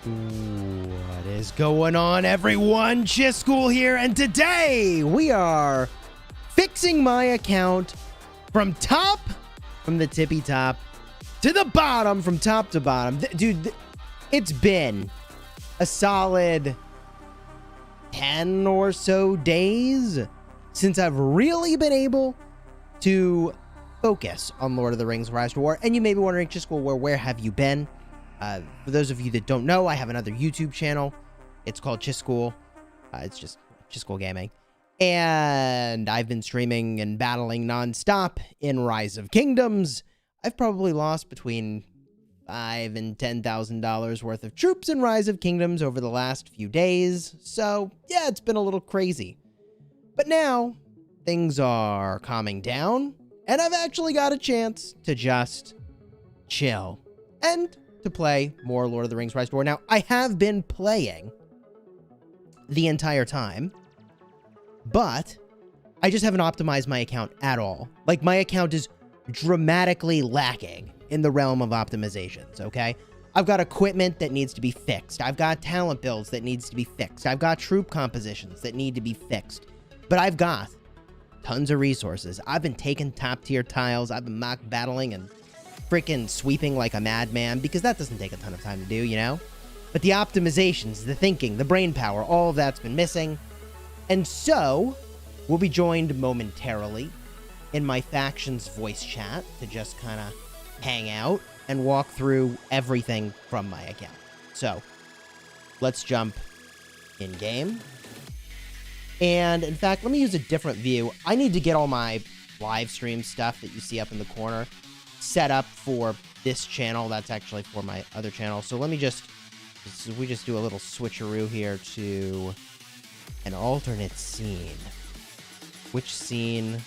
What is going on, everyone? Chisgule here, and today we are fixing my account from the tippy top to the bottom, from top to bottom. Dude, it's been a solid 10 or so days since I've really been able to focus on Lord of the Rings Rise to War. And you may be wondering, Chisgule, where have you been? For those of you that don't know, I have another YouTube channel. It's called Chisgule. It's just Chisgule Gaming. And I've been streaming and battling nonstop in Rise of Kingdoms. I've probably lost between $5,000 and $10,000 worth of troops in Rise of Kingdoms over the last few days. So, yeah, it's been a little crazy. But now, things are calming down, and I've actually got a chance to just chill and to play more Lord of the Rings Rise to War. Now, I have been playing the entire time, but I just haven't optimized my account at all. Like, my account is dramatically lacking in the realm of optimizations, okay? I've got equipment that needs to be fixed. I've got talent builds that needs to be fixed. I've got troop compositions that need to be fixed. But I've got tons of resources. I've been taking top tier tiles. I've been mock battling and freaking sweeping like a madman, because that doesn't take a ton of time to do, you know? But the optimizations, the thinking, the brain power, all of that's been missing. And so, we'll be joined momentarily in my faction's voice chat to just kind of hang out and walk through everything from my account. So, let's jump in game. And in fact, let me use a different view. I need to get all my live stream stuff that you see up in the corner set up for this channel. That's actually for my other channel. So let me just, we just do a little switcheroo here to an alternate scene. Which scene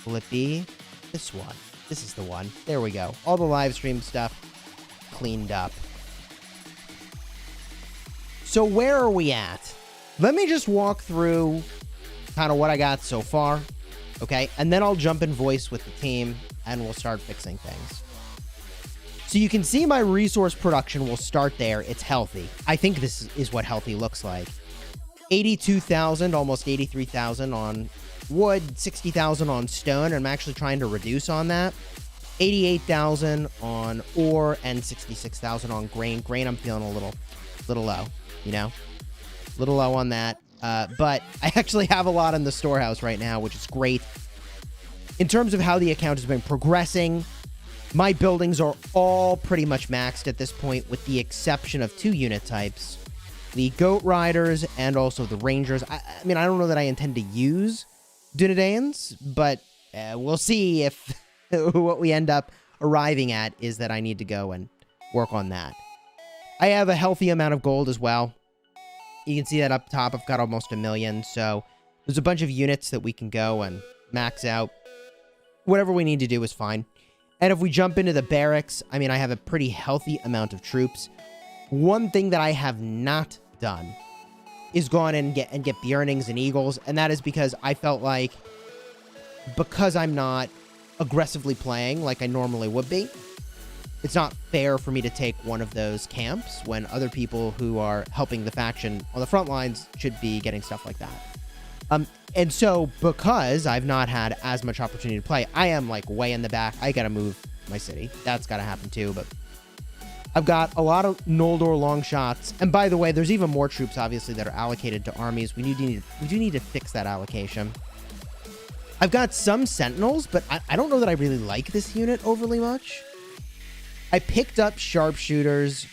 will it be? This one. This is the one. There we go. All the live stream stuff cleaned up. So where are we at? Let me just walk through kind of what I got so far, okay? And then I'll jump in voice with the team, and we'll start fixing things. So you can see my resource production will start there. It's healthy. I think this is what healthy looks like. 82,000, almost 83,000 on wood, 60,000 on stone, and I'm actually trying to reduce on that. 88,000 on ore, and 66,000 on grain. Grain, I'm feeling a little low, you know? Little low on that, but I actually have a lot in the storehouse right now, which is great. In terms of how the account has been progressing, my buildings are all pretty much maxed at this point, with the exception of 2 unit types, the Goat Riders and also the Rangers. I mean, I don't know that I intend to use Dunedains, but we'll see if what we end up arriving at is that I need to go and work on that. I have a healthy amount of gold as well. You can see that up top, I've got almost 1 million, so there's a bunch of units that we can go and max out. Whatever we need to do is fine. And if we jump into the barracks, I mean, I have a pretty healthy amount of troops. One thing that I have not done is gone and get Bjornings and Eagles, and that is because I felt like, because I'm not aggressively playing like I normally would be, it's not fair for me to take one of those camps when other people who are helping the faction on the front lines should be getting stuff like that. And so, because I've not had as much opportunity to play, I am like way in the back. I gotta move my city. That's gotta happen too, but I've got a lot of Noldor long shots. And by the way, there's even more troops, obviously, that are allocated to armies. We do need to fix that allocation. I've got some Sentinels, but I don't know that I really like this unit overly much. I picked up sharpshooters.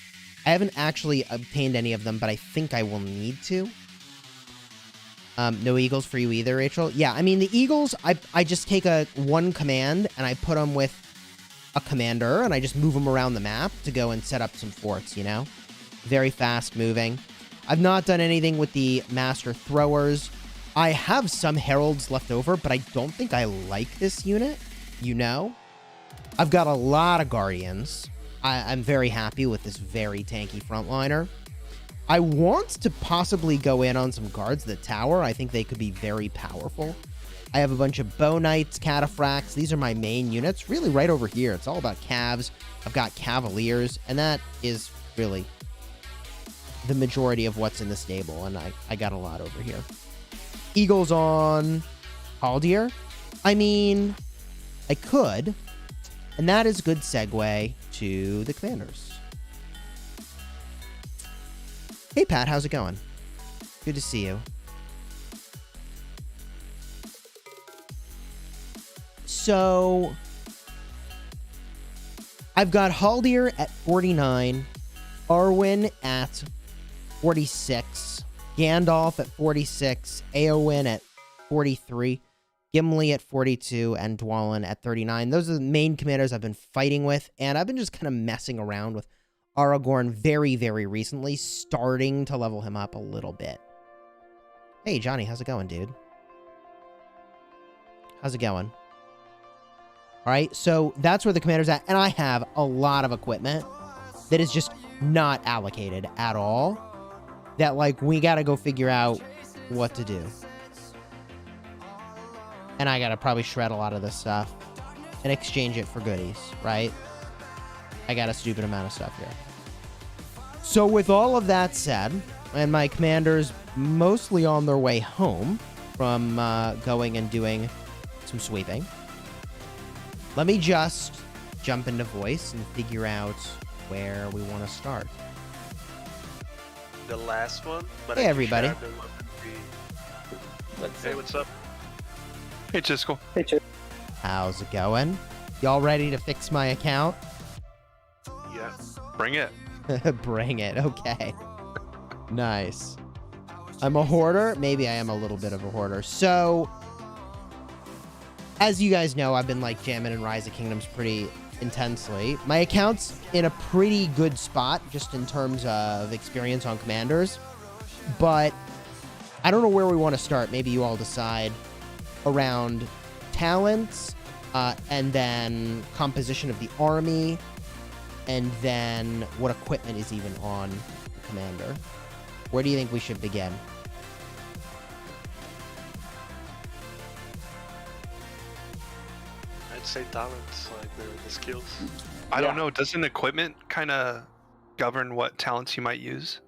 I haven't actually obtained any of them, but I think I will need to. No eagles for you either, Rachel. Yeah, I mean, the eagles, I just take one command, and I put them with a commander, and I just move them around the map to go and set up some forts, you know? Very fast moving. I've not done anything with the master throwers. I have some heralds left over, but I don't think I like this unit, you know? I've got a lot of guardians. I'm very happy with this very tanky frontliner. I want to possibly go in on some guards at the tower. I think they could be very powerful. I have a bunch of bow knights, cataphracts. These are my main units, really right over here. It's all about calves. I've got cavaliers, and that is really the majority of what's in the stable, and I got a lot over here. Eagles on Haldier? I mean, I could, and that is a good segue to the commanders. Hey, Pat, how's it going? Good to see you. So, I've got Haldier at 49, Arwen at 46, Gandalf at 46, Eowyn at 43, Gimli at 42, and Dwalin at 39. Those are the main commanders I've been fighting with, and I've been just kind of messing around with Aragorn very, very recently, starting to level him up a little bit. Hey, Johnny, how's it going, dude? How's it going? All right, so that's where the commander's at, and I have a lot of equipment that is just not allocated at all, that, like, we gotta go figure out what to do. And I gotta probably shred a lot of this stuff and exchange it for goodies, right? I got a stupid amount of stuff here. So with all of that said, and my commanders mostly on their way home from going and doing some sweeping, let me just jump into voice and figure out where we want to start. The last one. But hey, everybody. Hey, what's up? Hey, Chisgule. Hey, Chis. How's it going? Y'all ready to fix my account? Yeah. Bring it. Bring it. Okay. Nice. I'm a hoarder. Maybe I am a little bit of a hoarder. So, as you guys know, I've been like jamming in Rise of Kingdoms pretty intensely. My account's in a pretty good spot just in terms of experience on commanders, but I don't know where we want to start. Maybe you all decide around talents, and then composition of the army, and then what equipment is even on the commander. Where do you think we should begin? I'd say talents, like the skills. I don't know. Doesn't equipment kind of govern what talents you might use?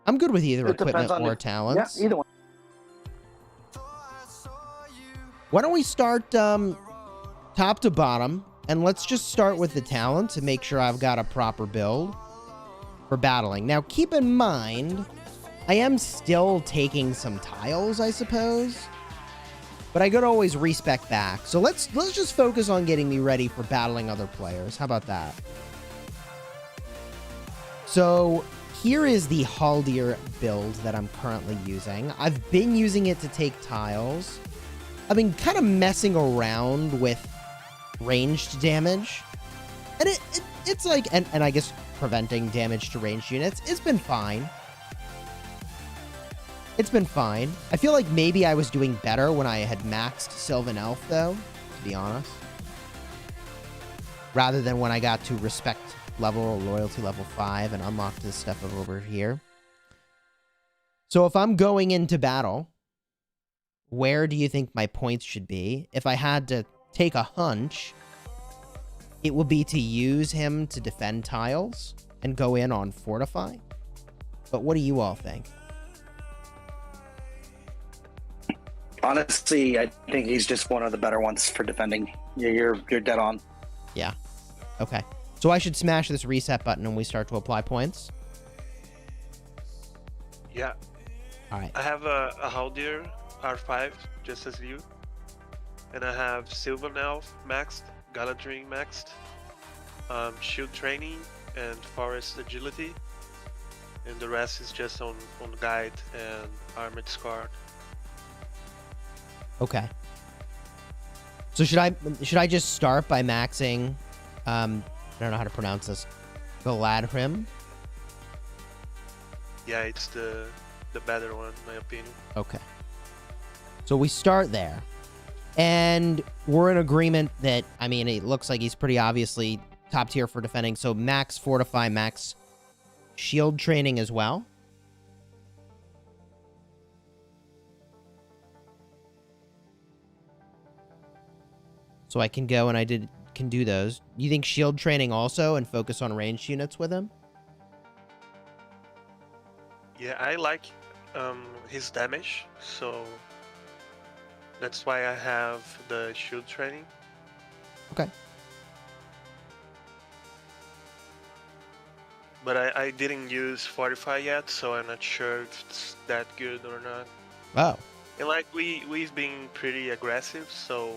I'm good with either It equipment depends on or the- talents. Yeah, either one. Why don't we start top to bottom, and let's just start with the talent to make sure I've got a proper build for battling. Now, keep in mind, I am still taking some tiles, I suppose, but I could always respec back. So let's just focus on getting me ready for battling other players. How about that? So here is the Haldier build that I'm currently using. I've been using it to take tiles. I've been kind of messing around with ranged damage, and it's like, and I guess preventing damage to ranged units. It's been fine. It's been fine. I feel like maybe I was doing better when I had maxed Sylvan Elf, though, to be honest, rather than when I got to respect level or loyalty level 5 and unlocked this stuff over here. So if I'm going into battle, where do you think my points should be? If I had to take a hunch, it would be to use him to defend tiles and go in on fortify. But what do you all think? Honestly, I think he's just one of the better ones for defending. You're dead on. Yeah. Okay. So I should smash this reset button and we start to apply points? Yeah. All right. I have a Haldier R5, just as you. And I have Sylvan Elf maxed, Galadriel maxed, Shield Training, and Forest Agility. And the rest is just on Guide and Armored Scar. Okay. So should I just start by maxing, I don't know how to pronounce this, Galadriel? Yeah, it's the better one, in my opinion. Okay. So we start there. And we're in agreement that, I mean, it looks like he's pretty obviously top tier for defending. So max fortify, max shield training as well. So I can go and I can do those. You think shield training also and focus on ranged units with him? Yeah, I like his damage, so that's why I have the shield training. Okay. But I didn't use Fortify yet, so I'm not sure if it's that good or not. Oh. And like we've been pretty aggressive, so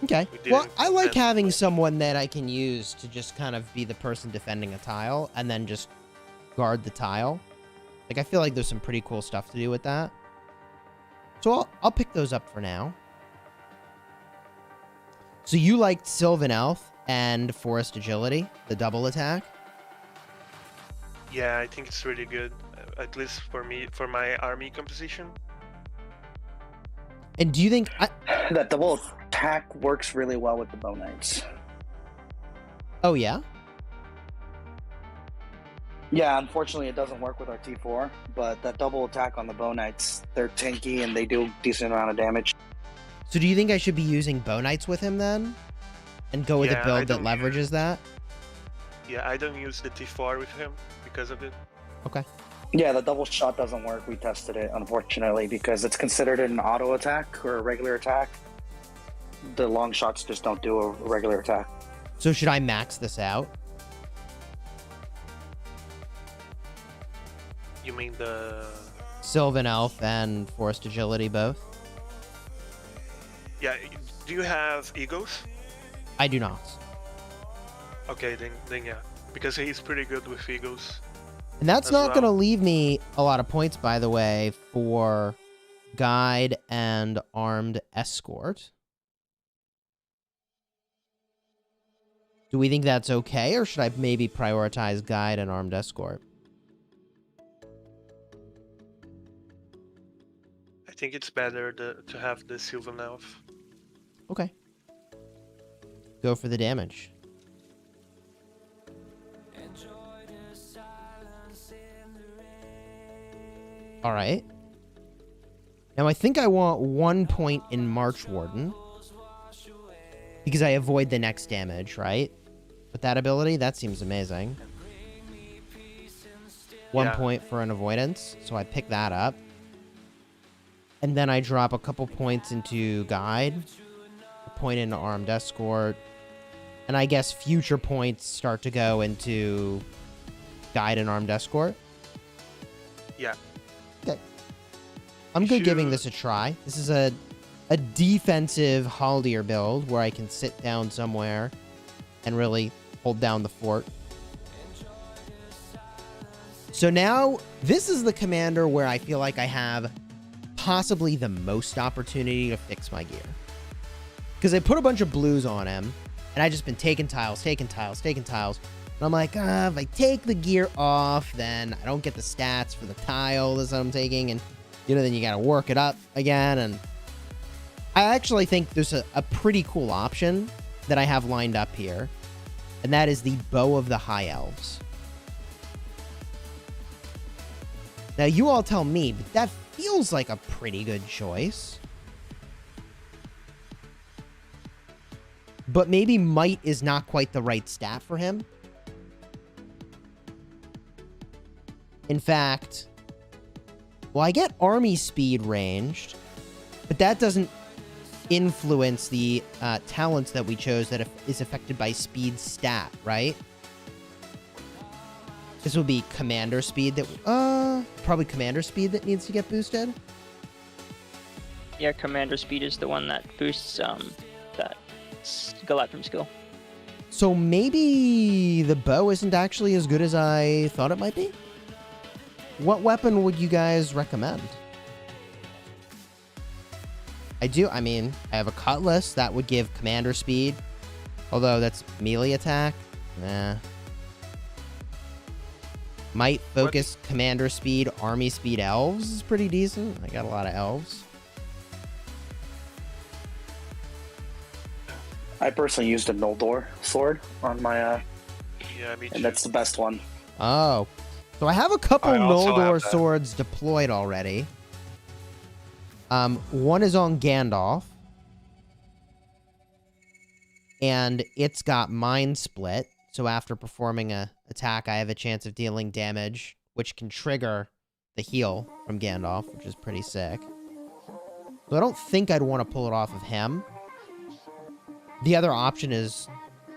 Okay. we Well, didn't I like defend having much. someone that I can use to just kind of be the person defending a tile and then just guard the tile. Like, I feel like there's some pretty cool stuff to do with that. So I'll pick those up for now. So you liked Sylvan Elf and Forest Agility, the double attack? Yeah, I think it's really good, at least for me, for my army composition. And do you think... That double attack works really well with the Bow Knights. Oh, yeah? Yeah, unfortunately, it doesn't work with our T4, but that double attack on the Bow Knights, they're tanky and they do a decent amount of damage. So do you think I should be using Bow Knights with him then? And go with Yeah, a build I that don't leverages that? Yeah, I don't use the T4 with him because of it. Okay. Yeah, the double shot doesn't work. We tested it, unfortunately, because it's considered an auto attack or a regular attack. The long shots just don't do a regular attack. So should I max this out? You mean the... Sylvan Elf and Forest Agility both? Yeah, do you have Eagles? I do not. Okay, then yeah. Because he's pretty good with Eagles. And that's As not well. going to leave me a lot of points, by the way, for Guide and Armed Escort. Do we think that's okay, or should I maybe prioritize Guide and Armed Escort? I think it's better to have the Sylvan Elf. Okay. Go for the damage. All right. Now I think I want 1 point in March Warden. Because I avoid the next damage, right? With that ability, that seems amazing. 1 Yeah. point for an avoidance, so I pick that up. And then I drop a couple points into Guide, a point into Armed Escort, and I guess future points start to go into Guide and Armed Escort. Yeah. Okay. I'm good giving Should- this a try. This is a defensive Haldier build where I can sit down somewhere and really hold down the fort. So now, this is the commander where I feel like I have possibly the most opportunity to fix my gear. Because I put a bunch of blues on him, and I just been taking tiles. And I'm like, if I take the gear off, then I don't get the stats for the tile that I'm taking, and, then you gotta work it up again, and I actually think there's a pretty cool option that I have lined up here, and that is the Bow of the High Elves. Now, you all tell me, but that feels like a pretty good choice. But maybe Might is not quite the right stat for him. In fact, well, I get army speed ranged, but that doesn't influence the talents that we chose that is affected by speed stat, right? This would be commander speed that, probably commander speed that needs to get boosted. Yeah, commander speed is the one that boosts that Galatrum skill. So maybe the bow isn't actually as good as I thought it might be? What weapon would you guys recommend? I mean, I have a cutlass that would give commander speed. Although that's melee attack. Nah. Might focus commander speed, army speed, elves is pretty decent. I got a lot of elves. I personally used a Noldor sword on my, Yeah, me too. and that's the best one. Oh. So I have a couple I also Noldor have that. swords deployed already. One is on Gandalf. and it's got Mind Split. So after performing a attack, I have a chance of dealing damage, which can trigger the heal from Gandalf, which is pretty sick. So I don't think I'd want to pull it off of him. The other option is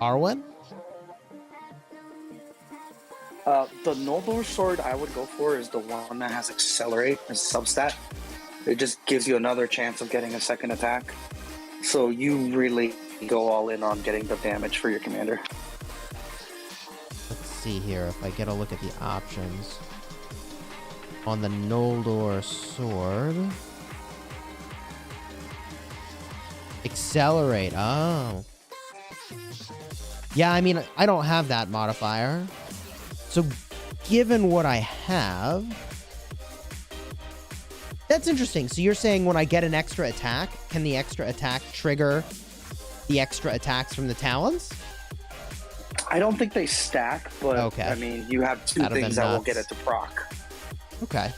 Arwen. The Noldor sword I would go for is the one that has Accelerate as substat. It just gives you another chance of getting a second attack. So you really go all in on getting the damage for your commander. Let's see here if I get a look at the options. On the Noldor sword. Accelerate. Oh. Yeah, I mean, I don't have that modifier. So, given what I have... That's interesting. So you're saying when I get an extra attack, can the extra attack trigger the extra attacks from the Talons? I don't think they stack, but Okay. I mean, you have two That'd have things been that will nuts. get it to proc. Okay.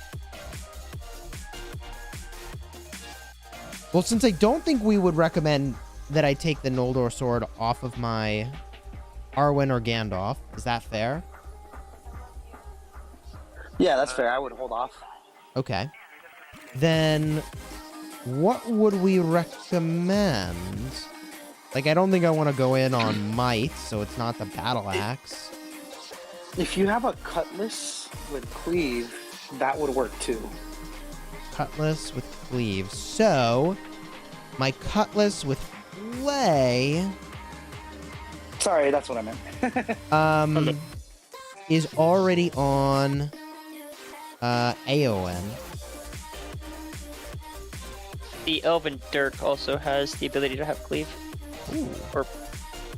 Well, since I don't think we would recommend that I take the Noldor sword off of my Arwen or Gandalf, is that fair? Yeah, that's fair. I would hold off. Okay. Then what would we recommend? Like, I don't think I want to go in on might, so it's not the battle axe. If you have a cutlass with cleave, that would work too. Cutlass with cleave. So, my cutlass with flay Sorry, that's what I meant. is already on Aowen. The Elven Dirk also has the ability to have cleave. Ooh. Or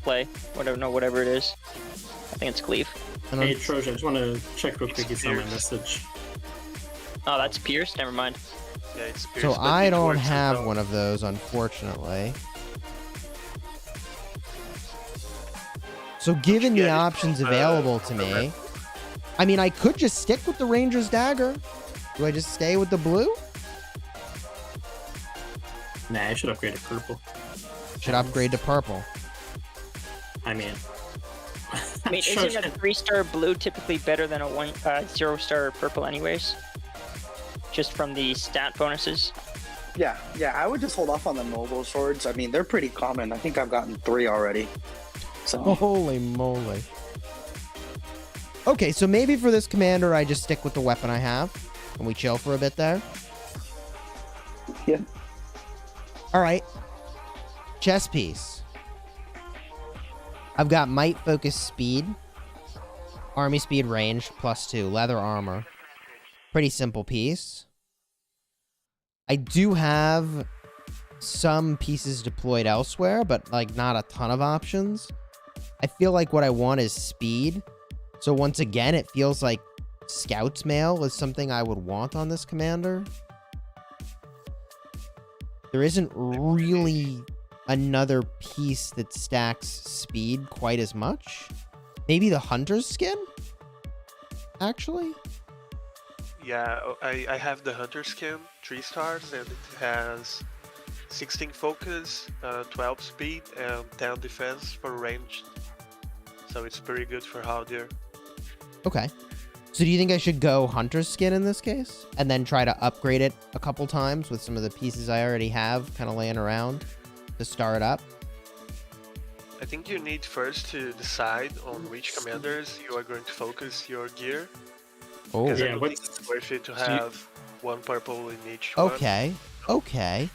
play. Whatever it is. I think it's cleave. And Hey I'm- Trojan, I just want to check real quick. You saw my message. Oh, that's Pierce? Never mind. Yeah, it's pierced, so but I it don't works as have well. one of those, unfortunately. So given get the it options from, available to the me, red. I mean, I could just stick with the Ranger's Dagger. Do I just stay with the blue? Nah, I should upgrade to purple. Should upgrade to purple. I mean, I mean, isn't a 3-star blue typically better than a 0-star purple anyways? Just from the stat bonuses? Yeah, I would just hold off on the Noble swords. I mean, they're pretty common. I think I've gotten 3 already. So Holy moly. Okay, so maybe for this commander, I just stick with the weapon I have. And we chill for a bit there. yeah. All right. Chess piece. I've got might, focus, speed. Army speed, range, +2. Leather armor. Pretty simple piece. I do have some pieces deployed elsewhere, but like not a ton of options. I feel like what I want is speed. So once again, it feels like Scout's Mail is something I would want on this commander. There isn't really another piece that stacks speed quite as much. Maybe the Hunter's Skin? Actually? Yeah, I have the Hunter skin, 3 stars, and it has 16 focus, 12 speed, and 10 defense for range. So it's pretty good for Haldier. Okay. So do you think I should go Hunter's Skin in this case? And then try to upgrade it a couple times with some of the pieces I already have kind of laying around to start up? I think you need first to decide on which commanders you are going to focus your gear. Oh, Because I Yeah, don't think what's- it's worth it to so you- have one purple in each one. okay. Okay.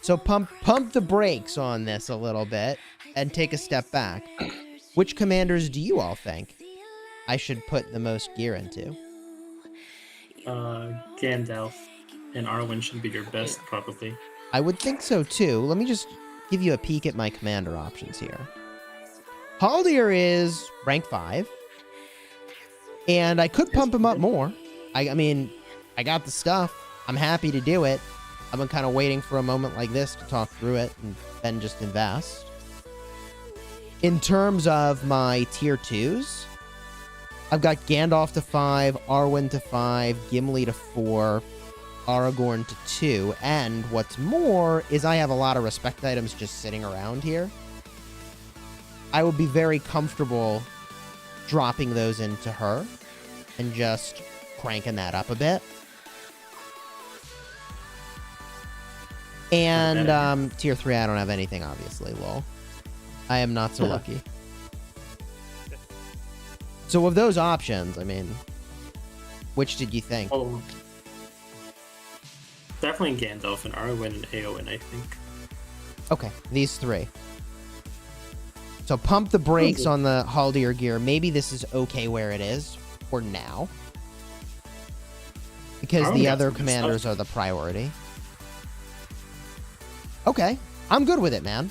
So pump the brakes on this a little bit and take a step back. Which commanders do you all think I should put the most gear into? Gandalf and Arwen should be your best, probably. I would think so too. Let me just give you a peek at my commander options here. Haldier is rank 5. And I could pump him up more. I mean, I got the stuff. I'm happy to do it. I've been kind of waiting for a moment like this to talk through it and then just invest. In terms of my tier 2s, I've got Gandalf to 5, Arwen to 5, Gimli to 4, Aragorn to 2, and what's more is I have a lot of respect items just sitting around here. I would be very comfortable dropping those into her and just cranking that up a bit. And tier 3, I don't have anything, obviously, lol. I am not so lucky. So of those options, I mean, which did you think? Oh, definitely Gandalf and Arwen and Eowyn, I think. Okay, these 3. So pump the brakes on the Haldier gear. Maybe this is okay where it is for now. Because the other commanders are the priority. Okay, I'm good with it, man.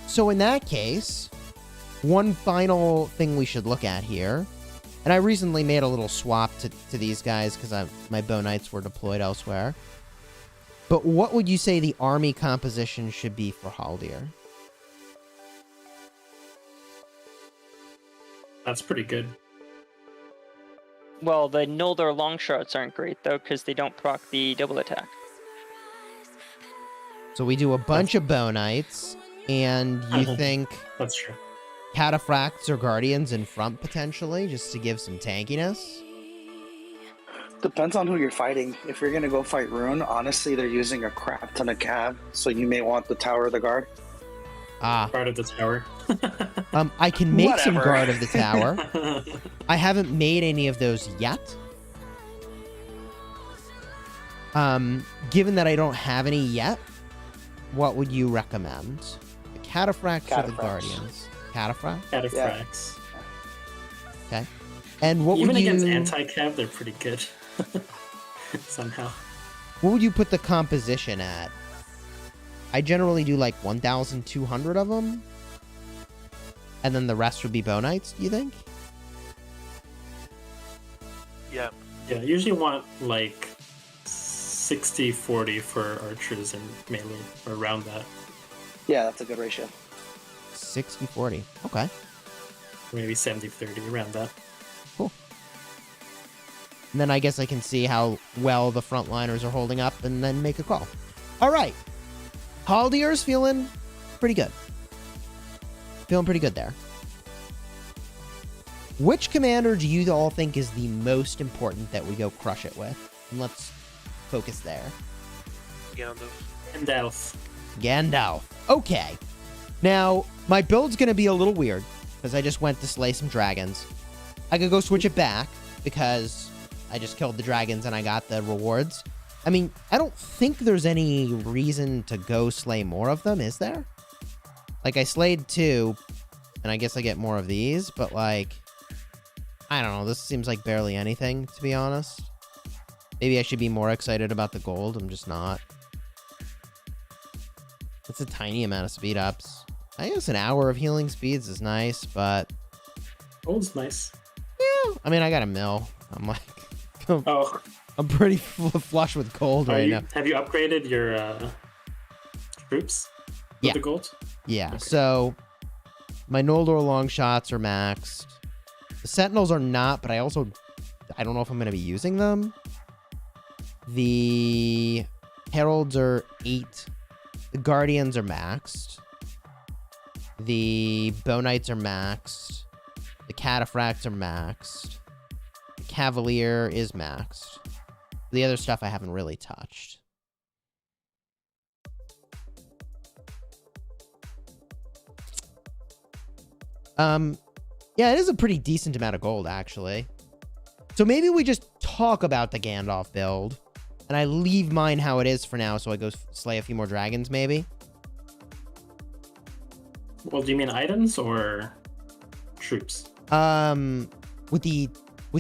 So in that case, one final thing we should look at here, and I recently made a little swap to these guys because my bow knights were deployed elsewhere. But what would you say the army composition should be for Haldier? That's pretty good. Well, the Noldor long shots aren't great though, because they don't proc the double attack. So we do a bunch of bow knights, and you think That's true. cataphracts or guardians in front potentially, just to give some tankiness? Depends on who you're fighting. If you're gonna go fight Rune, honestly, they're using a crap ton of cav, so you may want the Tower of the Guard. Ah, Part of the tower. I can make some Whatever. guard of the tower. I haven't made any of those yet. Given that I don't have any yet, what would you recommend? The cataphracts or the Cataphracts. guardians? Cataphract? Cataphracts. Okay. And what Even would you against anti-cav, they're pretty good. Somehow. what would you put the composition at? I generally do like 1,200 of them. And then the rest would be bow knights, do you think? Yeah. Yeah, I usually want like 60-40 for archers and melee, or around that. Yeah, that's a good ratio. 60-40. Okay. Or maybe 70-30, around that. Cool. And then I guess I can see how well the frontliners are holding up and then make a call. All right. Haldier's feeling pretty good. Feeling pretty good there. Which commander do you all think is the most important that we go crush it with? And let's focus there. Gandalf. And Elves. Gandalf. Okay. Now, my build's going to be a little weird because I just went to slay some dragons. I could go switch it back because I just killed the dragons and I got the rewards. I mean, I don't think there's any reason to go slay more of them, is there? Like, I slayed 2, and I guess I get more of these, but, like, I don't know. This seems like barely anything, to be honest. Maybe I should be more excited about the gold. I'm just not. It's a tiny amount of speed ups. I guess an hour of healing speeds is nice, but... Gold's nice. Yeah, I mean, I got a mill. I'm like... Oh, I'm pretty flush with gold right now. have you upgraded your troops with Yeah. the gold? Yeah, Okay. so my Noldor long shots are maxed. The Sentinels are not, but I don't know if I'm going to be using them. The Heralds are 8. The Guardians are maxed. The Bow Knights are maxed. The Cataphracts are maxed. The Cavalier is maxed. The other stuff I haven't really touched. Yeah, it is a pretty decent amount of gold, actually. So maybe we just talk about the Gandalf build, and I leave mine how it is for now, so I go slay a few more dragons, maybe? Well, do you mean items or troops? With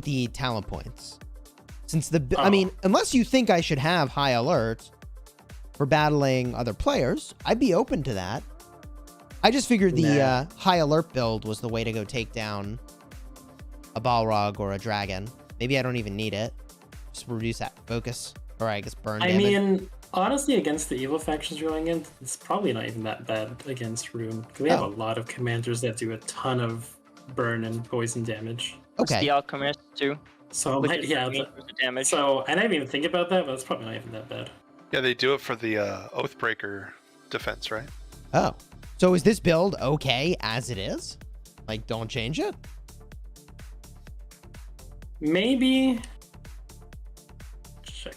the talent points. Since I Oh. mean, unless you think I should have high alert for battling other players, I'd be open to that. I just figured the Nah. high alert build was the way to go take down a Balrog or a dragon. Maybe I don't even need it. Just reduce that focus, or I guess burn I damage. mean, honestly, against the evil factions going in, it's probably not even that bad against Rune. Because we have Oh. a lot of commanders that do a ton of burn and poison damage. It's Okay. the Alchemist too, So, which like, is yeah. the main source of damage. So, I didn't even think about that, but it's probably not even that bad. Yeah, they do it for the Oathbreaker defense, right? Oh. So is this build okay as it is? Like, don't change it? Maybe. Check.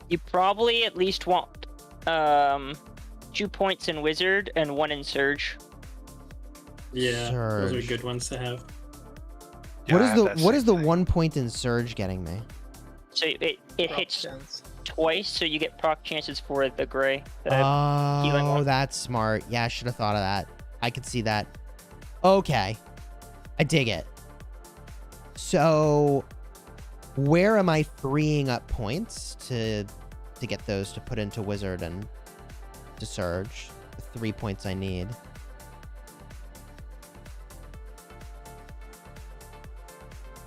You probably at least want 2 points in Wizard and 1 in Surge. Yeah, those Surge. are good ones to have. Yeah, What I is have the that what is same the thing. 1 point in Surge getting me? So it hits twice, so you get proc chances for the Gray. The healing Oh, one. that's smart. Yeah, I should have thought of that. I could see that. Okay. I dig it. So where am I freeing up points to get those to put into Wizard and to Surge? The 3 points I need.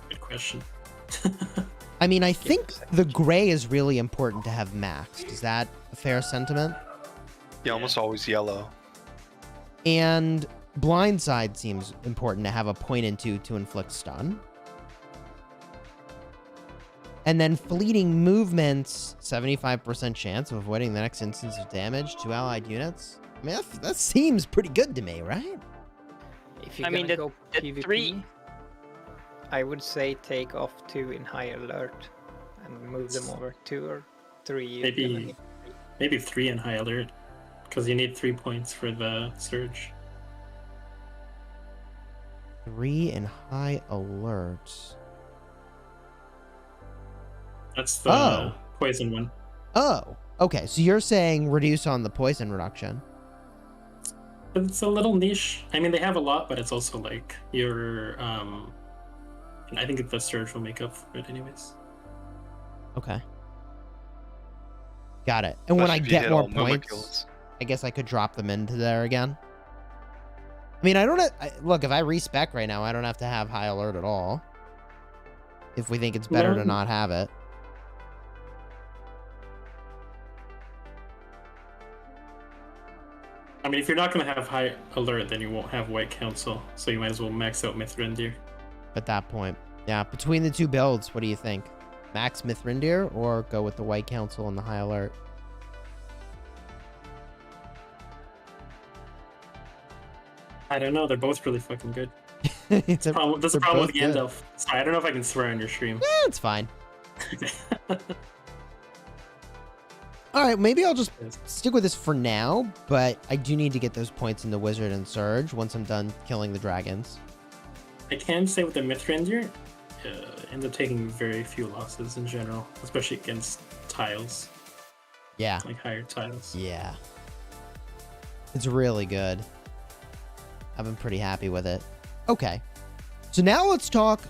Good question. I mean, I think the gray is really important to have maxed. Is that a fair sentiment? Yeah, almost always yellow. And blindside seems important to have a point into to inflict stun. And then fleeting movements, 75% chance of avoiding the next instance of damage to allied units. I mean, that seems pretty good to me, right? If you're I mean, gonna go the PvP, three- I would say take off 2 in high alert and move them over 2 or 3. You're gonna Maybe need- maybe 3 in high alert, because you need 3 points for the Surge. 3 in high alert. That's the Oh. poison one. Oh, okay. So you're saying reduce on the poison reduction. But it's a little niche. I mean, they have a lot, but it's also like your I think the Surge will make up for it anyways. Okay. Got it. And when Unless I if you get hit more all Noma points, kills. I guess I could drop them into there again. I mean, I don't look, if I respec right now, I don't have to have high alert at all. If we think it's better to No. not have it. I mean, if you're not going to have high alert, then you won't have White Council, so you might as well max out Mithrandir. At that point. Yeah, between the two builds, what do you think? Max Mithrandir or go with the White Council and the high alert? I don't know, they're both really fucking good. It's a, There's they're a problem with both good. Gandalf. Sorry, I don't know if I can swear on your stream. It's fine. All right, maybe I'll just stick with this for now, but I do need to get those points in the Wizard and Surge once I'm done killing the dragons. I can say with the Mithrandir, ends up taking very few losses in general, especially against tiles, Yeah. like higher tiles. Yeah. It's really good. I've been pretty happy with it. Okay. So now let's talk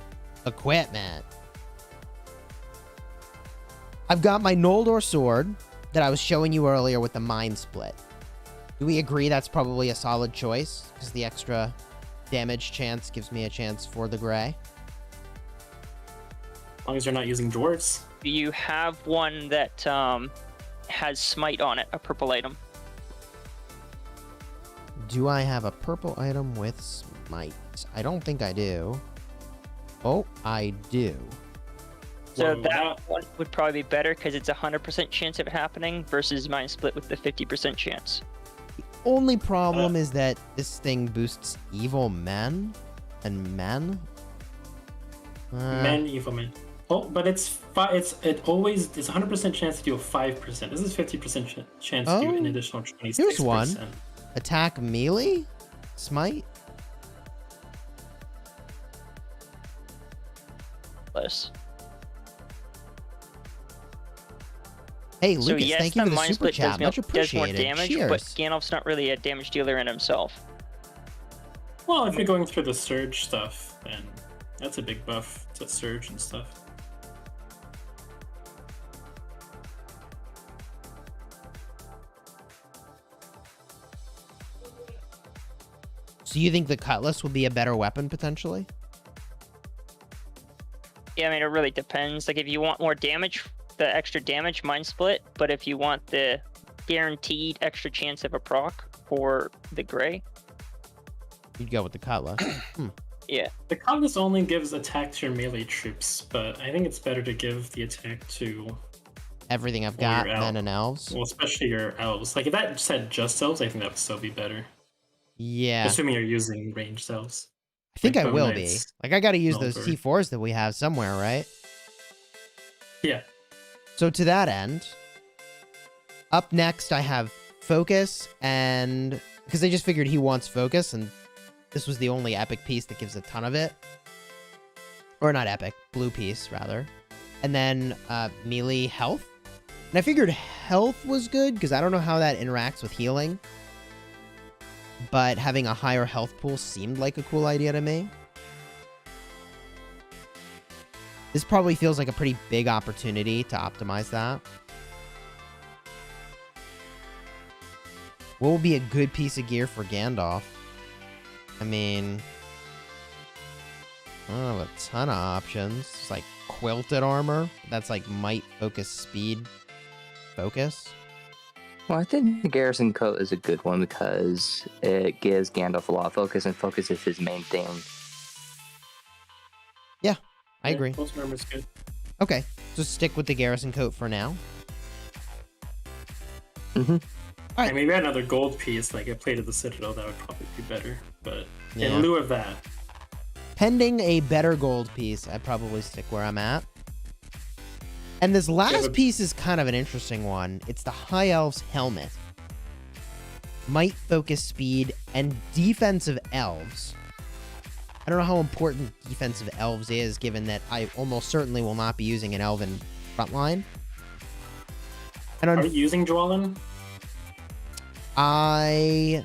equipment. I've got my Noldor sword that I was showing you earlier with the Mind Split. Do we agree that's probably a solid choice? Because the extra damage chance gives me a chance for the gray. As long as you're not using dwarves. You have one that has Smite on it, a purple item. Do I have a purple item with Smite? I don't think I do. Oh, I do. So Whoa, that one would probably be better because it's a 100% chance of it happening versus Mind Split with the 50% chance. Only problem is that this thing boosts evil men and men. Men, evil men. Oh, but it's 100% chance to do a 5%. This is 50% chance to do an Oh, additional 26%. here's one. Attack melee? Smite? Less. Hey, So Lucas, yes, thank you for the Mind super Split chat. Much does more appreciated. damage, Cheers. but Gandalf's not really a damage dealer in himself. Well, if you're going through the Surge stuff, then that's a big buff to Surge and stuff. So you think the cutlass would be a better weapon potentially? Yeah, I mean, it really depends. Like, if you want more damage, the extra damage, Mind Split. But if you want the guaranteed extra chance of a proc for the gray, You'd go with the cutlass. yeah. The Cutlass only gives attack to your melee troops, but I think it's better to give the attack to everything I've Or got your than an Elves. Well, especially your elves. Like if that said just elves, I think that would still be better. Yeah. Assuming you're using ranged elves. I think like I Bone will Knights, be. Like, I gotta use those Noldor. T4s that we have somewhere, right? Yeah. So to that end, up next I have Focus, and because I just figured he wants Focus, and this was the only epic piece that gives a ton of it. Or not epic, blue piece, rather. And then melee health. And I figured health was good, because I don't know how that interacts with healing. But having a higher health pool seemed like a cool idea to me. This probably feels like a pretty big opportunity to optimize that. What will be a good piece of gear for Gandalf? I mean, I don't have a ton of options. It's like quilted armor. That's like might, focus, speed, focus. Well, I think the garrison coat is a good one because it gives Gandalf a lot of focus, and focus is his main thing. I agree. Close armor's good. Okay, so stick with the garrison coat for now. Mm-hmm. Alright. And maybe another gold piece, like a plate of the Citadel, that would probably be better. But Yeah. in lieu of that, Pending a better gold piece, I'd probably stick where I'm at. And this last but- piece is kind of an interesting one. It's the High Elves helmet. Might, focus, speed, and defensive elves. I don't know how important defensive elves is, given that I almost certainly will not be using an elven frontline. And are you using Dwalin? I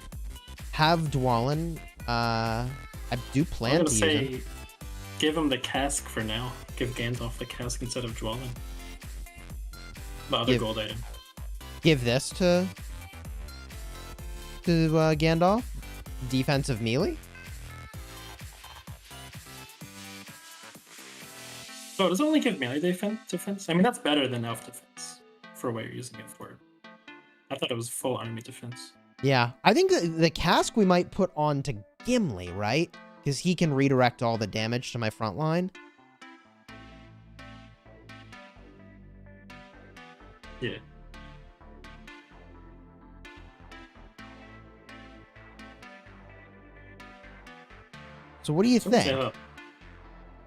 have Dwalin. I do I'm plan gonna to use say, him. give him the cask for now. Give Gandalf the cask instead of Dwalin. The other Give- gold item. Give this to Gandalf. Defensive melee. So does it only give melee defense? I mean, that's better than elf defense for what you're using it for. I thought it was full army defense. Yeah, I think the cask we might put on to Gimli, right? Because he can redirect all the damage to my front line. Yeah. So what do you think? So,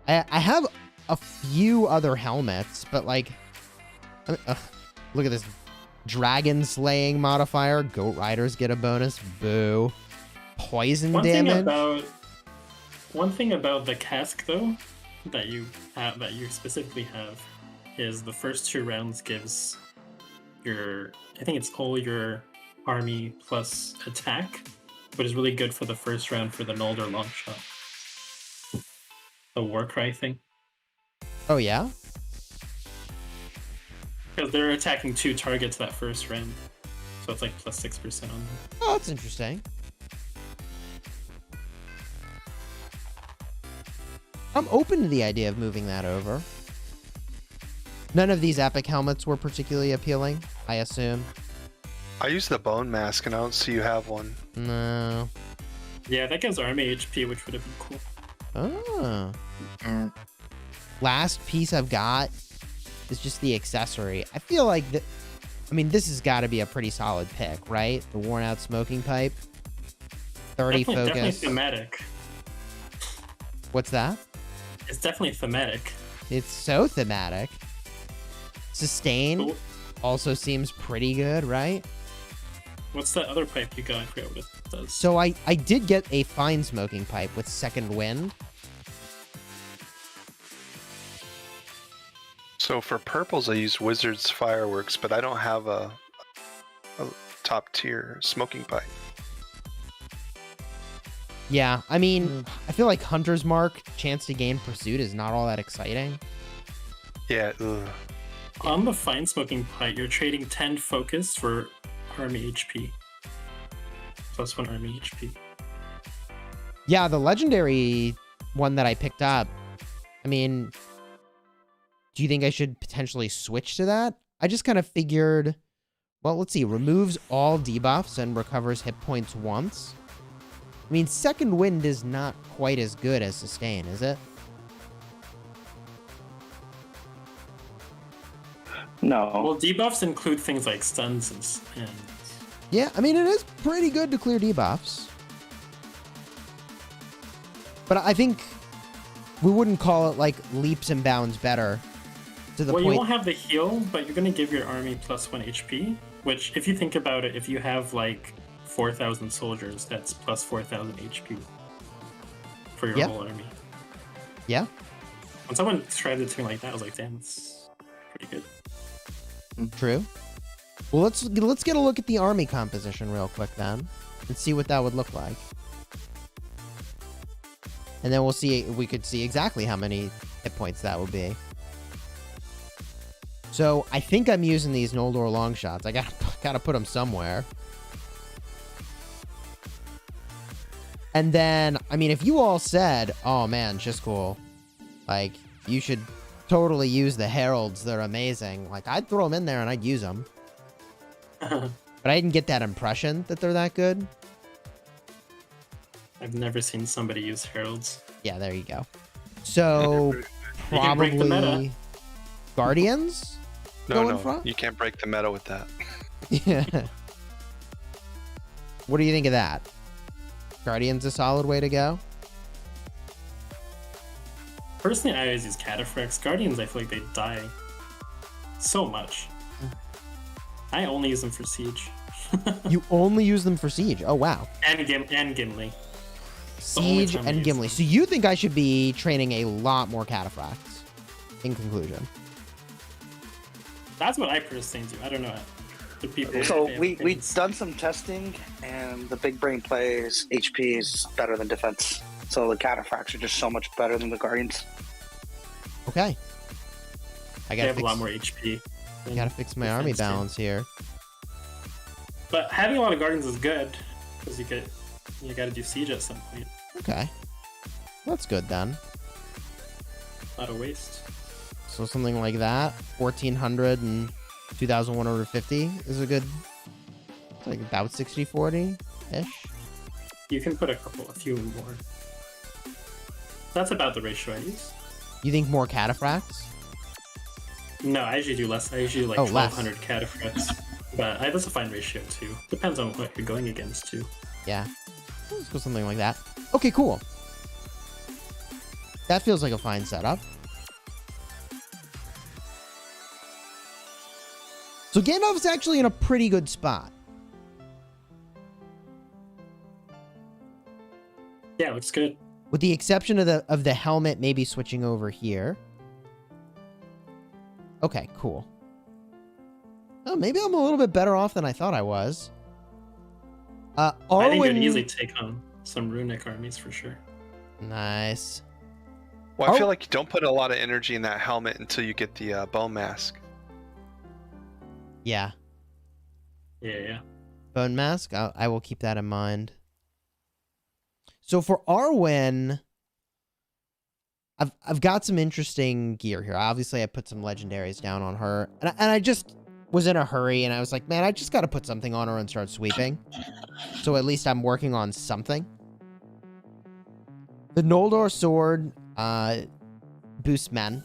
I have a few other helmets, but like, look at this dragon slaying modifier. Goat riders get a bonus. Boo. Poison damage. One thing about the cask though, that you specifically have, is the first 2 rounds gives your, I think it's all your army plus attack, but is really good for the first round for the Noldor long shot. The Warcry thing. Oh yeah. Because they're attacking 2 targets that first round. So it's like plus 6% on them. Oh, that's interesting. I'm open to the idea of moving that over. None of these epic helmets were particularly appealing, I assume. I use the bone mask and I don't see you have one. No. Yeah, that gives army HP, which would have been cool. Oh. And Last piece I've got is just the accessory. I feel like that. I mean, this has got to be a pretty solid pick, right? The worn out smoking pipe. 30 Definitely focus. thematic. What's that? It's definitely thematic. It's so thematic. Sustain Cool. also seems pretty good, right? What's that other pipe you got? I forget what it does. So I did get a fine smoking pipe with second wind. So for purples, I use Wizard's Fireworks, but I don't have a top tier smoking pipe. Yeah, I mean, I feel like Hunter's Mark, chance to gain pursuit is not all that exciting. Yeah, ugh. On the fine smoking pipe, you're trading 10 focus for army HP. Plus 1 army HP. Yeah, the legendary one that I picked up, I mean, do you think I should potentially switch to that? I just kind of figured, well, let's see, removes all debuffs and recovers hit points once. I mean, second wind is not quite as good as sustain, is it? No. Well, debuffs include things like stuns and Yeah, I mean, it is pretty good to clear debuffs. But I think we wouldn't call it like leaps and bounds better to the well, point. you won't have the heal, but you're going to give your army plus 1 HP, which, if you think about it, if you have like 4,000 soldiers, that's plus 4,000 HP for your whole army. Yeah. When someone tried it to me like that, I was like, damn, that's pretty good. True. Well, let's get a look at the army composition real quick then, and see what that would look like. And then we'll see. We could see exactly how many hit points that would be. So I think I'm using these Noldor long shots. I gotta put them somewhere. And then, I mean, if you all said, "Oh man, Chisgule, like you should totally use the heralds. They're amazing." Like I'd throw them in there and I'd use them. But I didn't get that impression that they're that good. I've never seen somebody use heralds. Yeah, there you go. So You can break the probably meta. Guardians. Go in No, front? you can't break the meta with that. Yeah. What do you think of that? Guardians a solid way to go? Personally, I always use Cataphracts. Guardians, I feel like they die so much. I only use them for siege. You only use them for siege. Oh wow. And Gimli. Siege time I and use Gimli. them. So you think I should be training a lot more Cataphracts? In conclusion. That's what I personally do. I don't know. The people. So they we've things. done some testing, and the big brain plays HP is better than defense. So the Cataphracts are just so much better than the Guardians. Okay. I They gotta have a fix, lot more HP. than gotta fix my army defense do. balance here. But having a lot of Guardians is good because you got to do siege at some point. Okay. That's good then. A lot of waste. So something like that, 1,400 and 2,150 is a good, like about 60-40-ish. You can put a few more. That's about the ratio I use. You think more Cataphracts? No, I usually do less. I usually do like Oh, less. 1,200 Cataphracts. But that's a fine ratio too. Depends on what you're going against too. Yeah. Let's go something like that. Okay, cool. That feels like a fine setup. So Gandalf's actually in a pretty good spot. Yeah, looks good. With the exception of the helmet maybe switching over here. Okay, cool. Oh, maybe I'm a little bit better off than I thought I was. I think you'd Arwen... easily take on some runic armies for sure. Nice. Well, I Oh. feel like you don't put a lot of energy in that helmet until you get the bone mask. Yeah. Yeah. Bone mask. I will keep that in mind. So for Arwen, I've got some interesting gear here. Obviously, I put some legendaries down on her, and I just was in a hurry, and I was like, man, I just got to put something on her and start sweeping. So at least I'm working on something. The Noldor sword boosts men,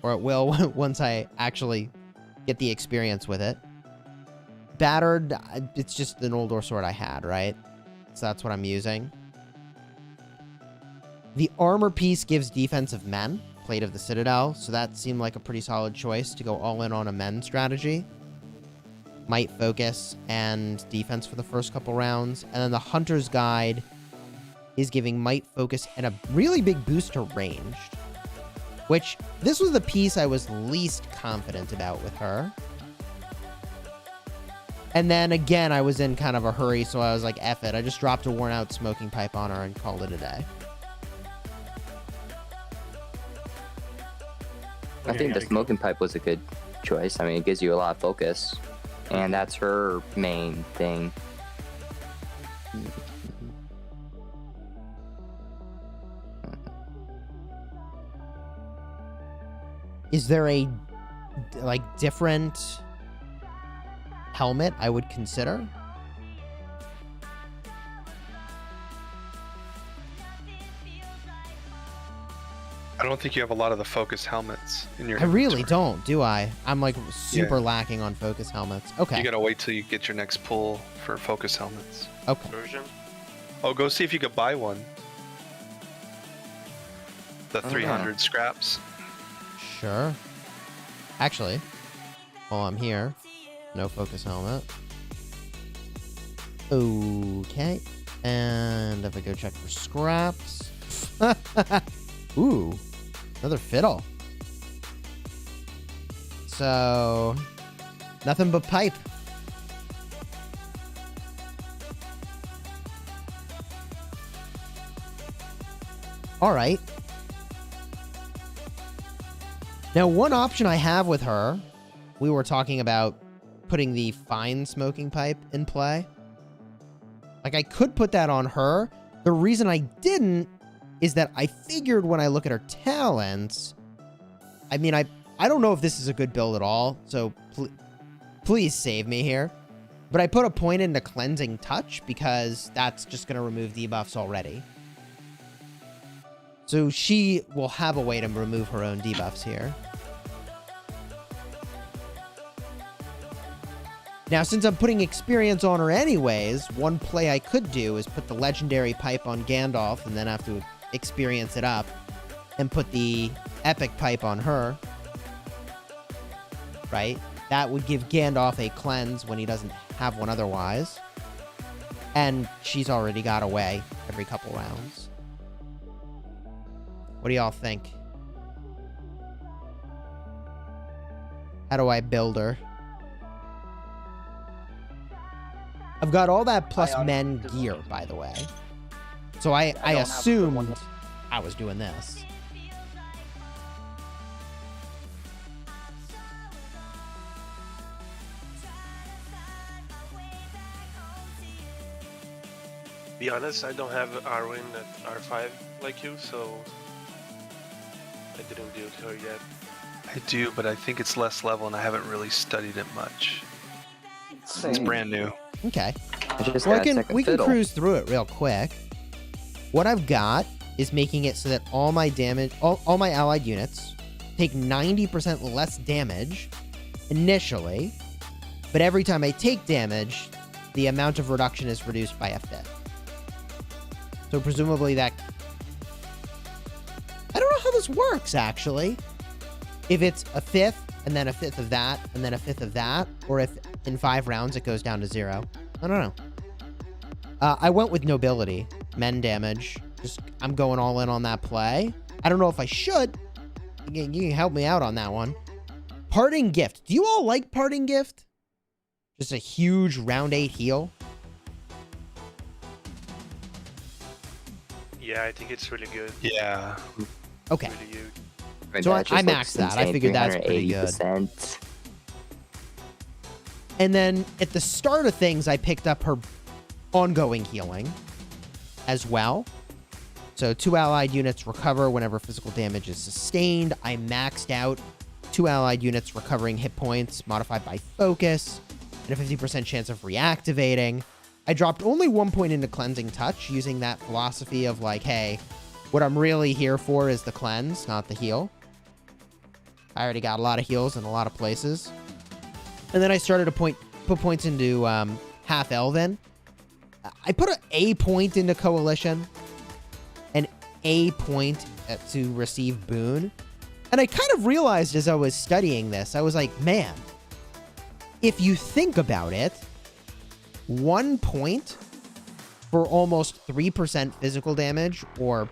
or it will once I actually get the experience with it. Battered, it's just the Noldor sword I had, right? So that's what I'm using. The armor piece gives defense of men, Plate of the Citadel, so that seemed like a pretty solid choice to go all in on a men strategy. Might focus and defense for the first couple rounds. And then the Hunter's Guide is giving might focus and a really big boost to ranged. Which, this was the piece I was least confident about with her. And then again, I was in kind of a hurry, so I was like, F it. I just dropped a worn out smoking pipe on her and called it a day. I think the smoking pipe was a good choice. I mean, it gives you a lot of focus, and that's her main thing. Is there a, like, different helmet I would consider? I don't think you have a lot of the focus helmets in your I really inventory. don't, do I? I'm like super lacking on focus helmets. Okay. You gotta wait till you get your next pull for focus helmets. Okay. Version. Oh, go see if you could buy one. The Oh, 300 scraps. Sure. Actually, while I'm here, no focus helmet. Okay. And if I go check for scraps. Ooh, another fiddle. So, nothing but pipe. All right. Now, one option I have with her, we were talking about putting the fine smoking pipe in play. Like, I could put that on her. The reason I didn't is that I figured when I look at her talents, I mean, I don't know if this is a good build at all, so please save me here. But I put a point into Cleansing Touch because that's just going to remove debuffs already. So she will have a way to remove her own debuffs here. Now, since I'm putting experience on her anyways, one play I could do is put the legendary pipe on Gandalf and then have to experience it up and put the epic pipe on her. Right? That would give Gandalf a cleanse when he doesn't have one otherwise. And she's already got away every couple rounds. What do y'all think? How do I build her? I've got all that plus men gear, by the way. So I assumed I was doing this. Be honest, I don't have Arwen at R5 like you, so I didn't build her yet. I do, but I think it's less level and I haven't really studied it much. It's brand new. Okay. I just Well, got a second we can fiddle. cruise through it real quick. What I've got is making it so that all my damage, all my allied units take 90% less damage initially, but every time I take damage, the amount of reduction is reduced by a fifth. So presumably that... I don't know how this works, actually. If it's a fifth, and then a fifth of that, and then a fifth of that, or if in 5 rounds it goes down to 0. I don't know. I went with nobility, men damage. Just, I'm going all in on that play. I don't know if I should. You can help me out on that one. Parting Gift. Do you all like Parting Gift? Just a huge round 8 heal. Yeah, I think it's really good. Yeah. Okay. Really good. And So that I just looks maxed that. I insane, figured that's pretty good. 380%. And then at the start of things, I picked up her ongoing healing as well. So 2 allied units recover whenever physical damage is sustained. I maxed out 2 allied units recovering hit points modified by focus and a 50% chance of reactivating. I dropped only 1 point into Cleansing Touch using that philosophy of like, hey, what I'm really here for is the cleanse, not the heal. I already got a lot of heals in a lot of places. And then I started to put points into Half Elven. I put an A point into Coalition, an A point to receive Boon. And I kind of realized as I was studying this, I was like, man, if you think about it, 1 point for almost 3% physical damage, or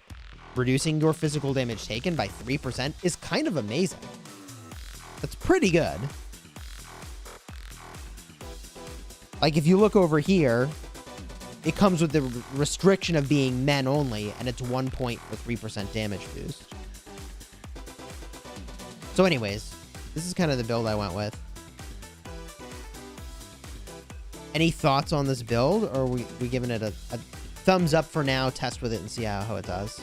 reducing your physical damage taken by 3%, is kind of amazing. That's pretty good. Like, if you look over here, it comes with the restriction of being men only, and it's 1 point for 3% damage boost. So anyways, this is kind of the build I went with. Any thoughts on this build, or are we giving it a thumbs up for now, test with it, and see how it does?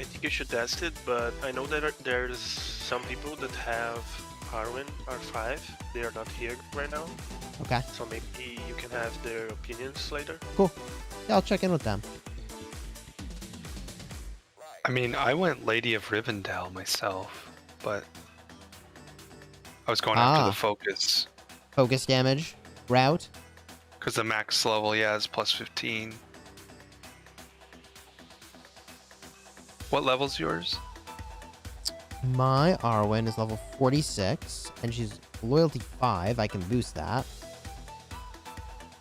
I think you should test it, but I know that there's some people that have Arwen R5. They are not here right now, Okay, so maybe you can have their opinions later. cool. Yeah, I'll check in with them. I mean, I went Lady of Rivendell myself, but I was going after the focus. Focus damage route. Because the max level, yeah, is plus 15. What level's yours? My Arwen is level 46, and she's loyalty 5. I can boost that.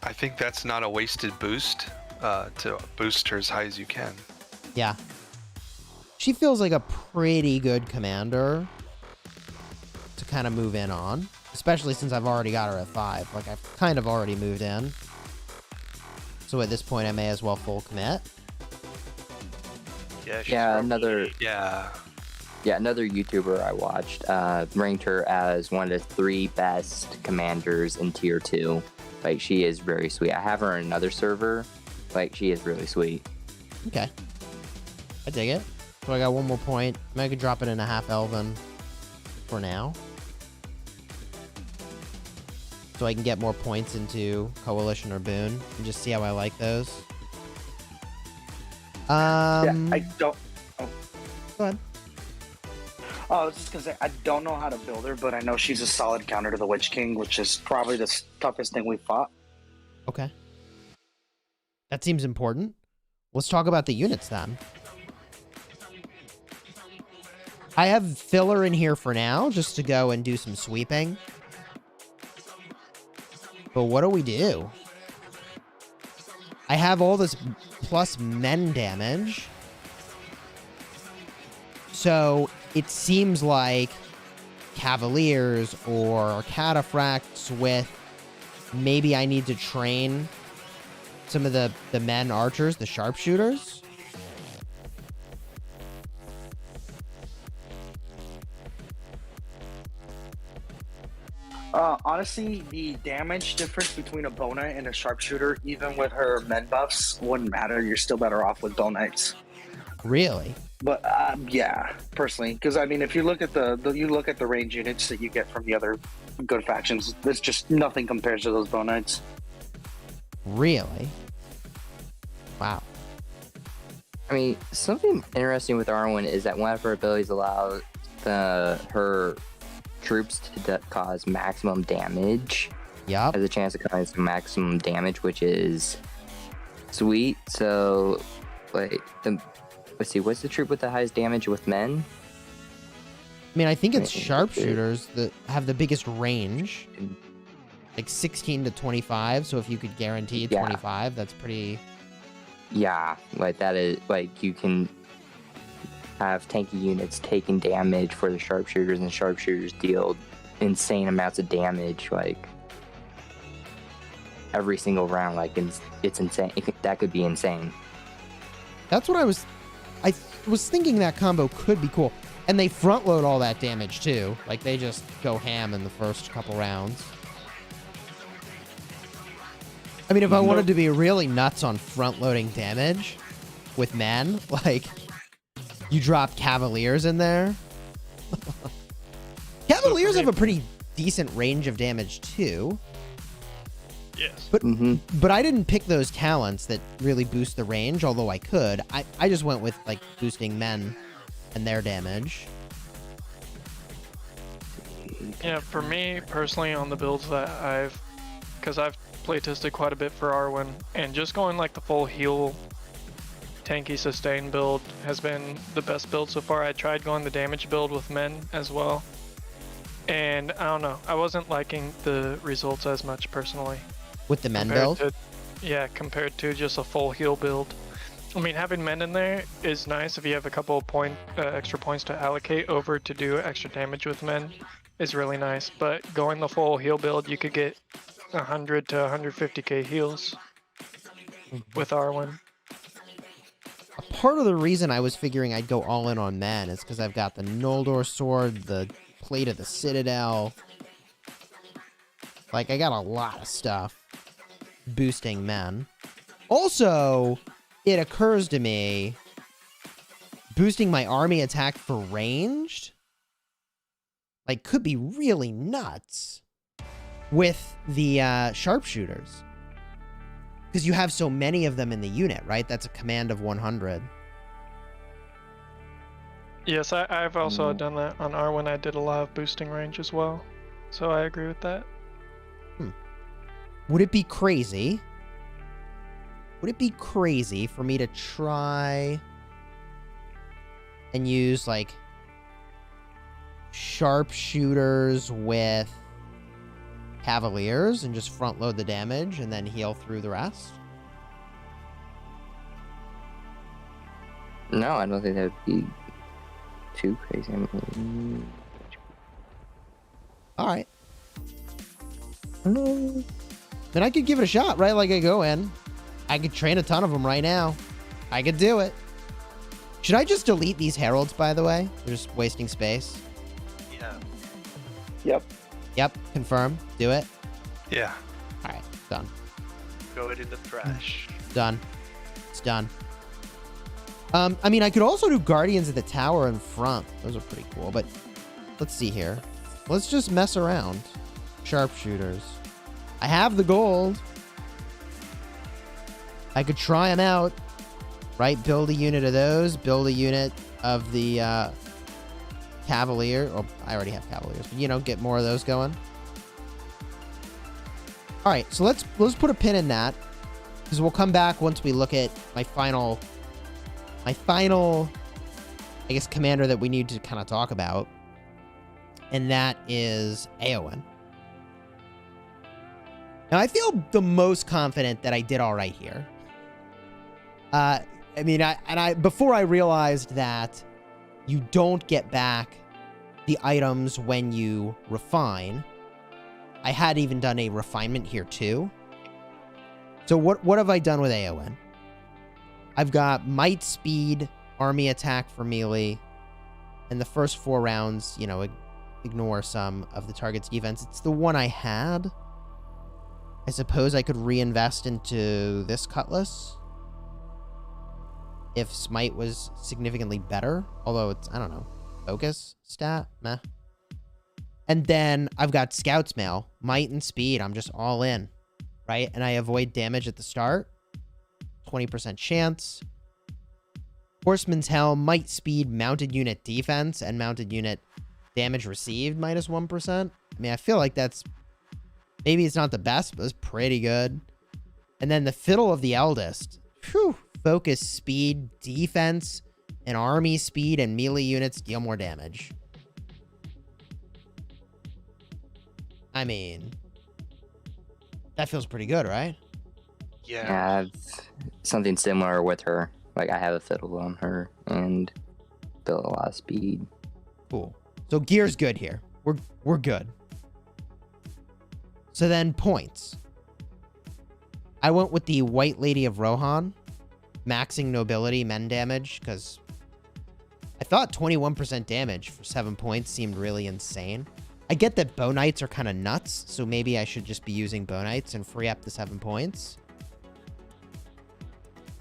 I think that's not a wasted boost to boost her as high as you can. Yeah. She feels like a pretty good commander to kind of move in on. Especially since I've already got her at 5. Like, I've kind of already moved in. So at this point, I may as well full commit. Yeah, she's Yeah, probably- another another YouTuber I watched ranked her as one of the 3 best commanders in tier 2. Like, she is very sweet. I have her in another server. Like, she is really sweet. Okay. I dig it. So I got one more point. I could drop it in a half elven for now. So I can get more points into Coalition or Boon and just see how I like those. Yeah, I don't. Oh. Go ahead. Oh, I was just gonna say I don't know how to build her, but I know she's a solid counter to the Witch King, which is probably the toughest thing we fought. Okay. That seems important. Let's talk about the units then. I have filler in here for now, just to go and do some sweeping. But what do we do? I have all this plus men damage. So it seems like Cavaliers or Cataphracts with... Maybe I need to train some of the men archers, the sharpshooters. Honestly, the damage difference between a Bow Knight and a Sharpshooter, even with her men buffs, wouldn't matter. You're still better off with Bow Knights. Really? But yeah, personally, because I mean, if you look at the range units that you get from the other good factions, there's just nothing compares to those Bow Knights. Really? Wow. I mean, something interesting with Arwen is that one of her abilities allows her troops to cause maximum damage. Yup. Has a chance of causing maximum damage, which is sweet. So, like, let's see, what's the troop with the highest damage with men? I mean, I think it's sharpshooters that have the biggest range. Like 16 to 25, so if you could guarantee 25, that's pretty... Yeah, like that is, like, you can have tanky units taking damage for the sharpshooters, and sharpshooters deal insane amounts of damage, like, every single round. Like, it's insane. That could be insane. That's what I was thinking that combo could be cool. And they front load all that damage too. Like, they just go ham in the first couple rounds. I mean, if I wanted to be really nuts on front-loading damage with men, like, you drop Cavaliers in there. Cavaliers have a pretty decent range of damage, too. Yes. But I didn't pick those talents that really boost the range, although I could. I just went with, like, boosting men and their damage. Yeah, for me, personally, on the builds that because I've playtested quite a bit for Arwen, and just going like the full heal tanky sustain build has been the best build so far. I tried going the damage build with men as well, and I don't know, I wasn't liking the results as much personally. With the men build? Compared to just a full heal build. I mean, having men in there is nice if you have a couple of extra points to allocate over to do extra damage with men is really nice, but going the full heal build, you could get 100 to 150k heals with Arwen. A part of the reason I was figuring I'd go all in on men is because I've got the Noldor sword, the plate of the Citadel. Like, I got a lot of stuff boosting men. Also, it occurs to me, boosting my army attack for ranged, like, could be really nuts with the sharpshooters. Because you have so many of them in the unit, right? That's a command of 100. Yes, I've also done that on Arwen. I did a lot of boosting range as well. So I agree with that. Would it be crazy? Would it be crazy for me to try and use, like, sharpshooters with Cavaliers and just front load the damage and then heal through the rest? No, I don't think that would be too crazy. I mean, All right. Then I could give it a shot, right? Like, I go in. I could train a ton of them right now. I could do it. Should I just delete these heralds, by the way? They're just wasting space. Yeah. Yep. Yep, confirm. Do it. Yeah. All right, done. Throw it in the trash. Done. It's done. I mean, I could also do Guardians of the Tower in front. Those are pretty cool, but let's see here. Let's just mess around. Sharpshooters. I have the gold. I could try them out. Right? Build a unit of those. Build a unit of the Cavalier. Oh, I already have Cavaliers, but, you know, get more of those going. All right, so let's put a pin in that, because we'll come back once we look at my final, I guess, commander that we need to kind of talk about, and that is Eowyn. Now, I feel the most confident that I did all right here. I mean, before I realized that you don't get back the items when you refine, I had even done a refinement here too. So what have I done with Eowyn? I've got might, speed, army attack for melee, and the first 4 rounds, you know, ignore some of the target's defense. It's the one I had. I suppose I could reinvest into this cutlass if smite was significantly better, although it's, I don't know, focus stat, meh. And then I've got Scout's Mail, might and speed. I'm just all in, right? And I avoid damage at the start. 20% chance. Horseman's Helm, might, speed, mounted unit defense, and mounted unit damage received -1%. I mean, I feel like that's, maybe it's not the best, but it's pretty good. And then the Fiddle of the Eldest. Whew. Focus, speed, defense, and army speed, and melee units deal more damage. I mean, that feels pretty good, right? Yeah. I have something similar with her. Like, I have a fiddle on her and build a lot of speed. Cool. So gear's good here. We're good. So then points. I went with the White Lady of Rohan, maxing nobility men damage, because I thought 21% damage for 7 points seemed really insane. I get that Bow Knights are kind of nuts, so maybe I should just be using Bow Knights and free up the 7 points.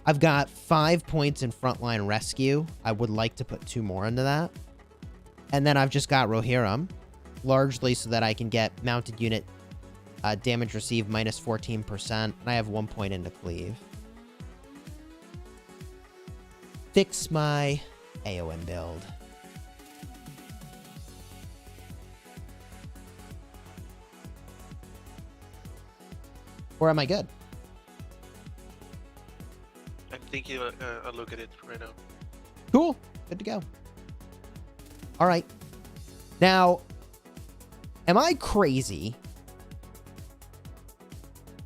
I've got 5 points in Frontline Rescue. I would like to put 2 more into that. And then I've just got Rohirrim, largely so that I can get mounted unit damage received -14%, and I have 1 point into Cleave. Fix my Eowyn build. Or am I good? I'm thinking I'll look at it right now. Cool. Good to go. All right. Now, am I crazy?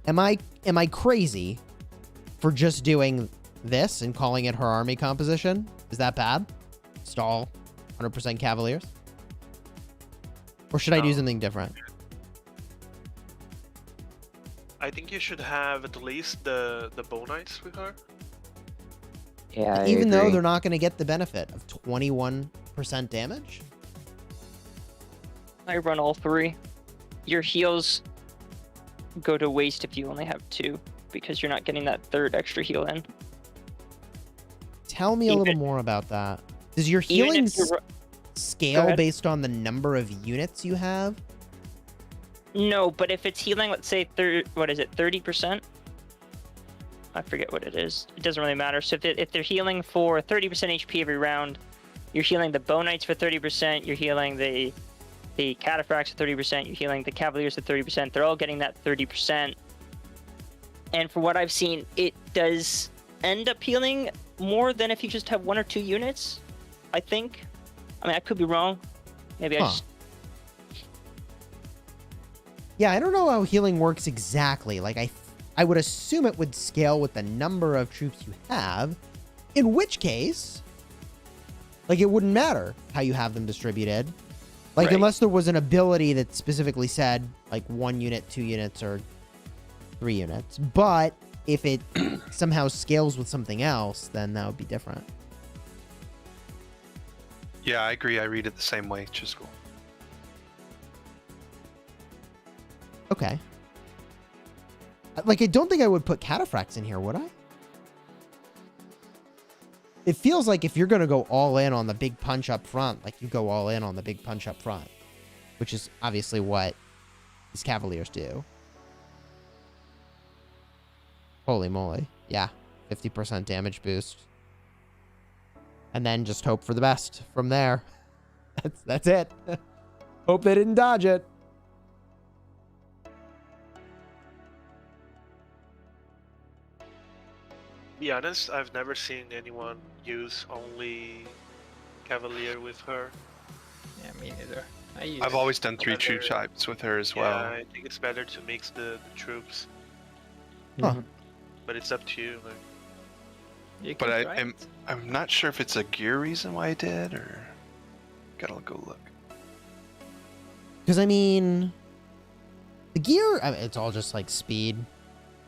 Am I crazy for just doing this and calling it her army composition? Is that bad? Stall 100% Cavaliers? Or should I do No. something different? I think you should have at least the Bow Knights with her. Yeah, Even though agree. they're not going to get the benefit of 21% damage? I run all 3. Your heals go to waste if you only have 2, because you're not getting that 3rd extra heal in. Tell me a little Even- more about that. Does your Even healing if you're Go scale ahead. based on the number of units you have? No, but if it's healing, let's say 30%? I forget what it is. It doesn't really matter. So if they're healing for 30% HP every round, you're healing the Bow Knights for 30%, you're healing the Cataphracts for 30%, you're healing the Cavaliers for 30%. They're all getting that 30%. And for what I've seen, it does end up healing more than if you just have 1 or 2 units, I think. I mean, I could be wrong. Maybe I just... Yeah, I don't know how healing works exactly. Like, I would assume it would scale with the number of troops you have, in which case, like, it wouldn't matter how you have them distributed. Like, Right. unless there was an ability that specifically said, like, 1 unit, 2 units, or 3 units. But if it somehow scales with something else, then that would be different. Yeah, I agree. I read it the same way, Chisgule. Okay. Like, I don't think I would put Cataphracts in here, would I? It feels like if you're going to go all in on the big punch up front, like, you go all in on the big punch up front. Which is obviously what these Cavaliers do. Holy moly. Yeah. 50% damage boost. And then just hope for the best from there. That's it. Hope they didn't dodge it. Be honest, I've never seen anyone use only Cavalier with her. Yeah, me neither. I've always done 3 Other- troop types with her as Yeah, well. I think it's better to mix the troops, Huh. but it's up to you. Like, You But can try it. I'm not sure if it's a gear reason why I did, or gotta go look. Because, I mean, the gear, I mean, it's all just like speed.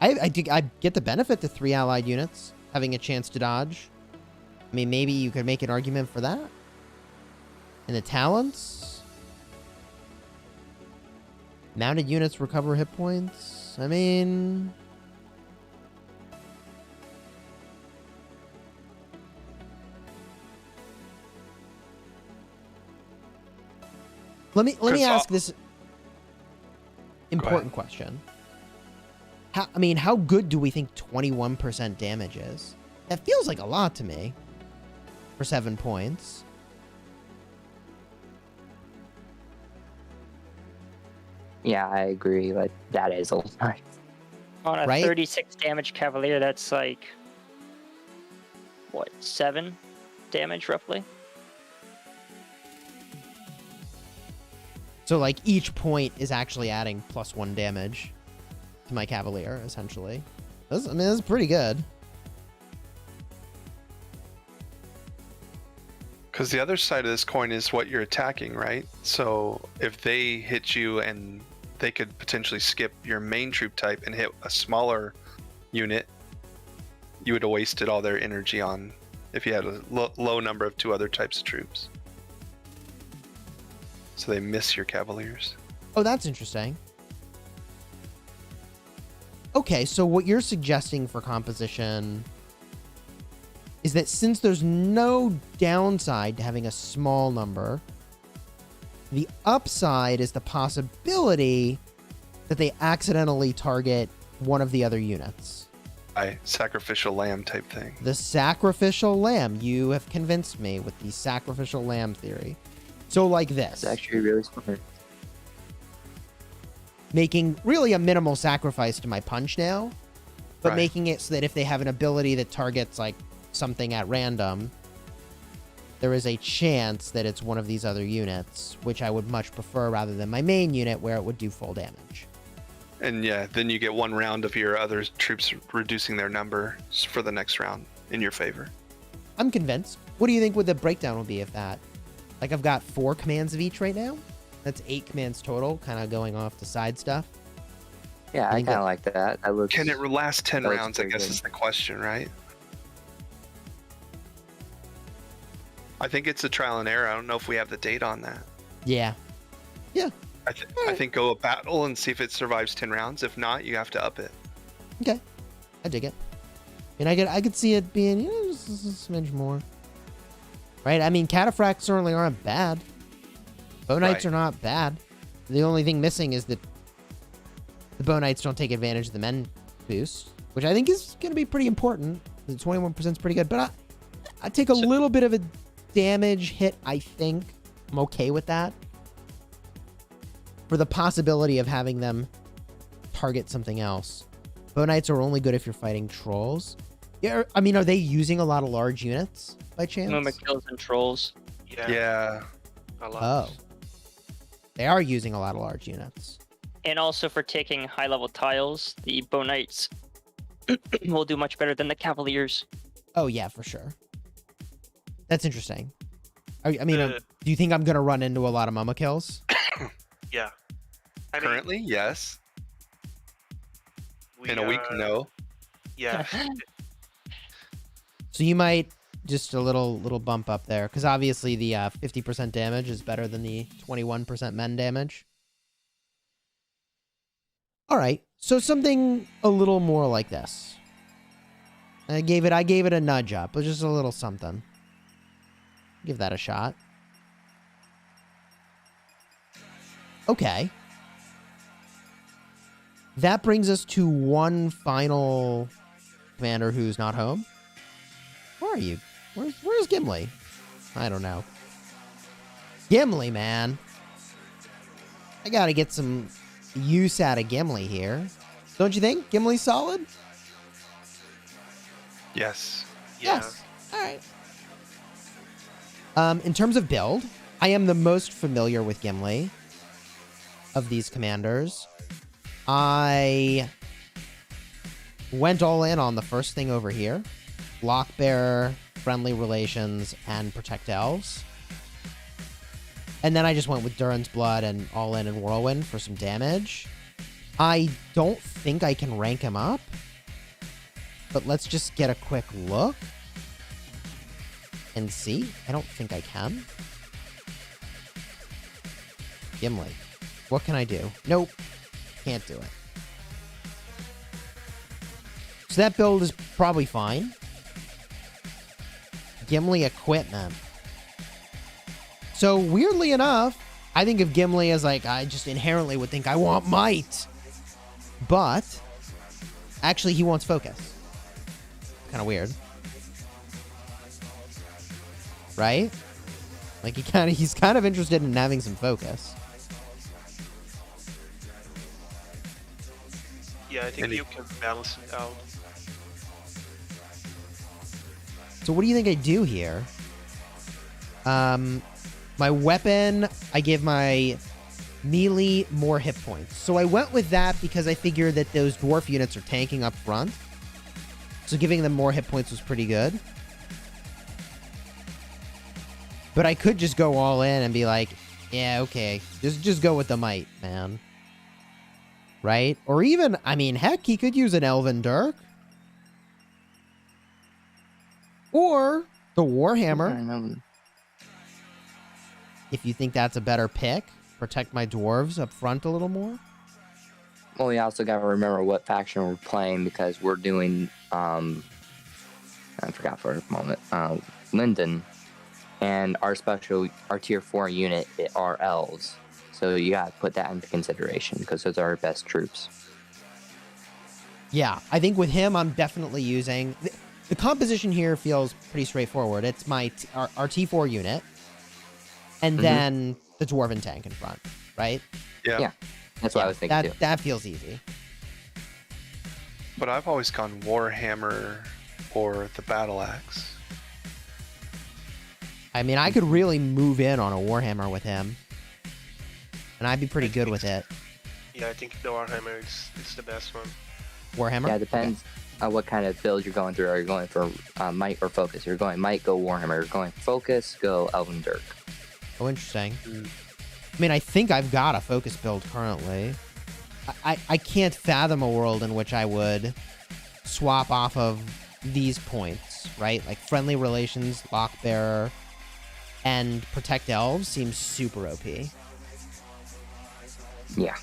I get the benefit to 3 allied units having a chance to dodge. I mean, maybe you could make an argument for that. And the talents? Mounted units recover hit points. I mean... Let me 'Cause ask this important question. How good do we think 21% damage is? That feels like a lot to me for 7 points. Yeah, I agree. Like, that is a lot. On a Right? 36 damage Cavalier, that's like, what, 7 damage roughly? So, like, each point is actually adding +1 damage to my Cavalier, essentially. That's pretty good. Because the other side of this coin is what you're attacking, right? So if they hit you and they could potentially skip your main troop type and hit a smaller unit, you would have wasted all their energy on if you had a low number of 2 other types of troops. So they miss your Cavaliers. Oh, that's interesting. Okay, so what you're suggesting for composition is that since there's no downside to having a small number, the upside is the possibility that they accidentally target one of the other units. Sacrificial lamb type thing. The sacrificial lamb. You have convinced me with the sacrificial lamb theory. So like this. It's actually really smart. Making really a minimal sacrifice to my punch now, but Right. making it so that if they have an ability that targets like something at random, there is a chance that it's one of these other units, which I would much prefer rather than my main unit where it would do full damage. And yeah, then you get 1 round of your other troops reducing their number for the next round in your favor. I'm convinced. What do you think would the breakdown would be of that? Like, I've got 4 commands of each right now. That's 8 commands total, kind of going off the side stuff. Yeah, I think kind that- of like that. That looks. Can it last 10 That looks rounds, I pretty guess good. is the question, right? I think it's a trial and error. I don't know if we have the data on that. Yeah. I think go a battle and see if it survives 10 rounds. If not, you have to up it. Okay. I dig it. And I could see it being, just a smidge more. Right? I mean, Cataphracts certainly aren't bad. Bow Knights Right. are not bad. The only thing missing is that the Bow Knights don't take advantage of the men boost, which I think is going to be pretty important. The 21% is pretty good, but I take a little bit of a damage hit, I think. I'm okay with that. For the possibility of having them target something else. Bow Knights are only good if you're fighting trolls. Yeah, I mean, are they using a lot of large units by chance? Muma kills and trolls. Yeah. A lot. Oh. They are using a lot of large units. And also for taking high level tiles, the Bow Knights will do much better than the Cavaliers. Oh, yeah, for sure. That's interesting. I mean, Uh, do you think I'm going to run into a lot of Mama kills? Yeah. I mean, Currently, yes. we In a week, are- no. Yeah. So you might just a little bump up there, because obviously the 50% damage is better than the 21% men damage. All right, so something a little more like this. I gave it a nudge up, but just a little something. Give that a shot. Okay. That brings us to one final commander who's not home. Where are you? Where's Gimli? I don't know. Gimli, man. I gotta get some use out of Gimli here. Don't you think? Gimli's solid? Yes. Yeah. Yes. All right. In terms of build, I am the most familiar with Gimli of these commanders. I went all in on the first thing over here. Lockbearer, Friendly Relations, and Protect Elves. And then I just went with Durin's Blood and all in and Whirlwind for some damage. I don't think I can rank him up. But let's just get a quick look. And see. I don't think I can. Gimli. What can I do? Nope. Can't do it. So that build is probably fine. Gimli equipment. So weirdly enough, I think of Gimli as like, I just inherently would think I want might. But actually he wants focus. Kind of weird. Right? Like he's kind of interested in having some focus. Yeah, I think you can balance it out. So what do you think I do here? My weapon, I give my melee more hit points. So I went with that because I figured that those dwarf units are tanking up front. So giving them more hit points was pretty good. But I could just go all in and be like, yeah, okay. Just go with the might, man. Right? Or even, I mean, heck, he could use an Elven Dirk. Or the Warhammer. If you think that's a better pick. Protect my dwarves up front a little more. Well, we also got to remember what faction we're playing because we're doing, I forgot for a moment, Linden. And our tier 4 unit are Elves. So you got to put that into consideration because those are our best troops. Yeah, I think with him, I'm definitely using... The composition here feels pretty straightforward. It's our T4 unit. And then the Dwarven tank in front, right? Yeah. That's what I was thinking too. That feels easy. But I've always gone Warhammer or the Battle Axe. I mean, I could really move in on a Warhammer with him. And I'd be pretty good with it. Yeah, I think the Warhammer is the best one. Warhammer? Yeah, it depends on what kind of build you're going through. Are you going for might or focus? You're going might, go Warhammer. You're going focus, go Elven Dirk. Oh, interesting. I mean, I think I've got a focus build currently. I can't fathom a world in which I would swap off of these points, right? Like Friendly Relations, Lockbearer, and Protect Elves seems super OP. Yeah.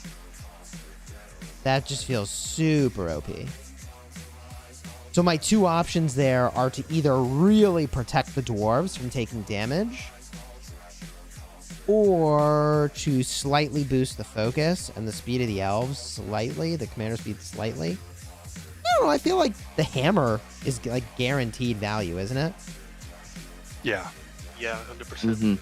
That just feels super OP. So my two options there are to either really protect the dwarves from taking damage, or to slightly boost the focus and the speed of the elves slightly, the commander speed slightly. I don't know, I feel like the hammer is like guaranteed value, isn't it? Yeah. Yeah, 100%. Hmm.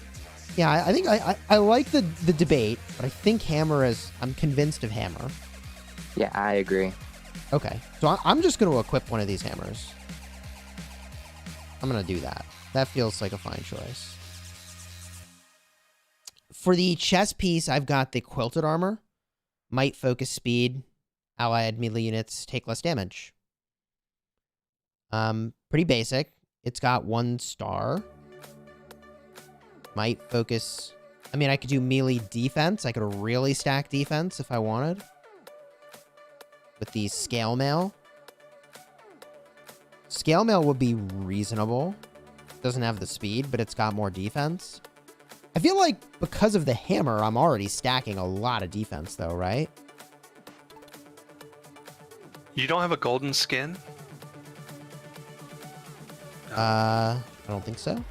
Yeah, I think I like the debate, but I think hammer is. I'm convinced of hammer. Yeah, I agree. Okay, so I'm just going to equip one of these hammers. I'm going to do that. That feels like a fine choice. For the chest piece, I've got the quilted armor. Might, focus, speed. Allied melee units take less damage. Pretty basic. It's got 1 star. Might, focus. I mean, I could do melee defense. I could really stack defense if I wanted. With the scale mail. Scale mail would be reasonable. Doesn't have the speed, but it's got more defense. I feel like because of the hammer, I'm already stacking a lot of defense though, right? You don't have a golden skin? I don't think so.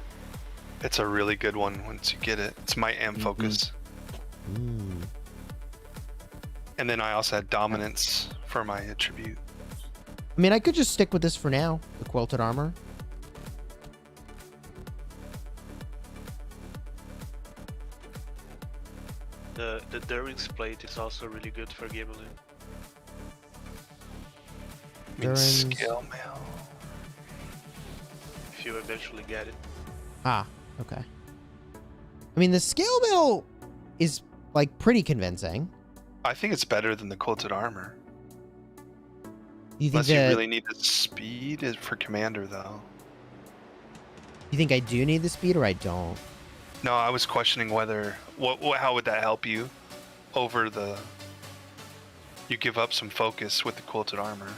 It's a really good one once you get it. It's might and focus. Mm. And then I also had dominance for my attribute. I mean, I could just stick with this for now. The quilted armor. The During's plate is also really good for Gimli. I mean, Durin's- scale mail. If you eventually get it. Ah, okay. I mean, the scale mail is like pretty convincing. I think it's better than the quilted armor. You think Unless you that really need the speed for commander, though. you think I do need the speed or I don't? No, I was questioning whether how would that help you over the. You give up some focus with the quilted armor.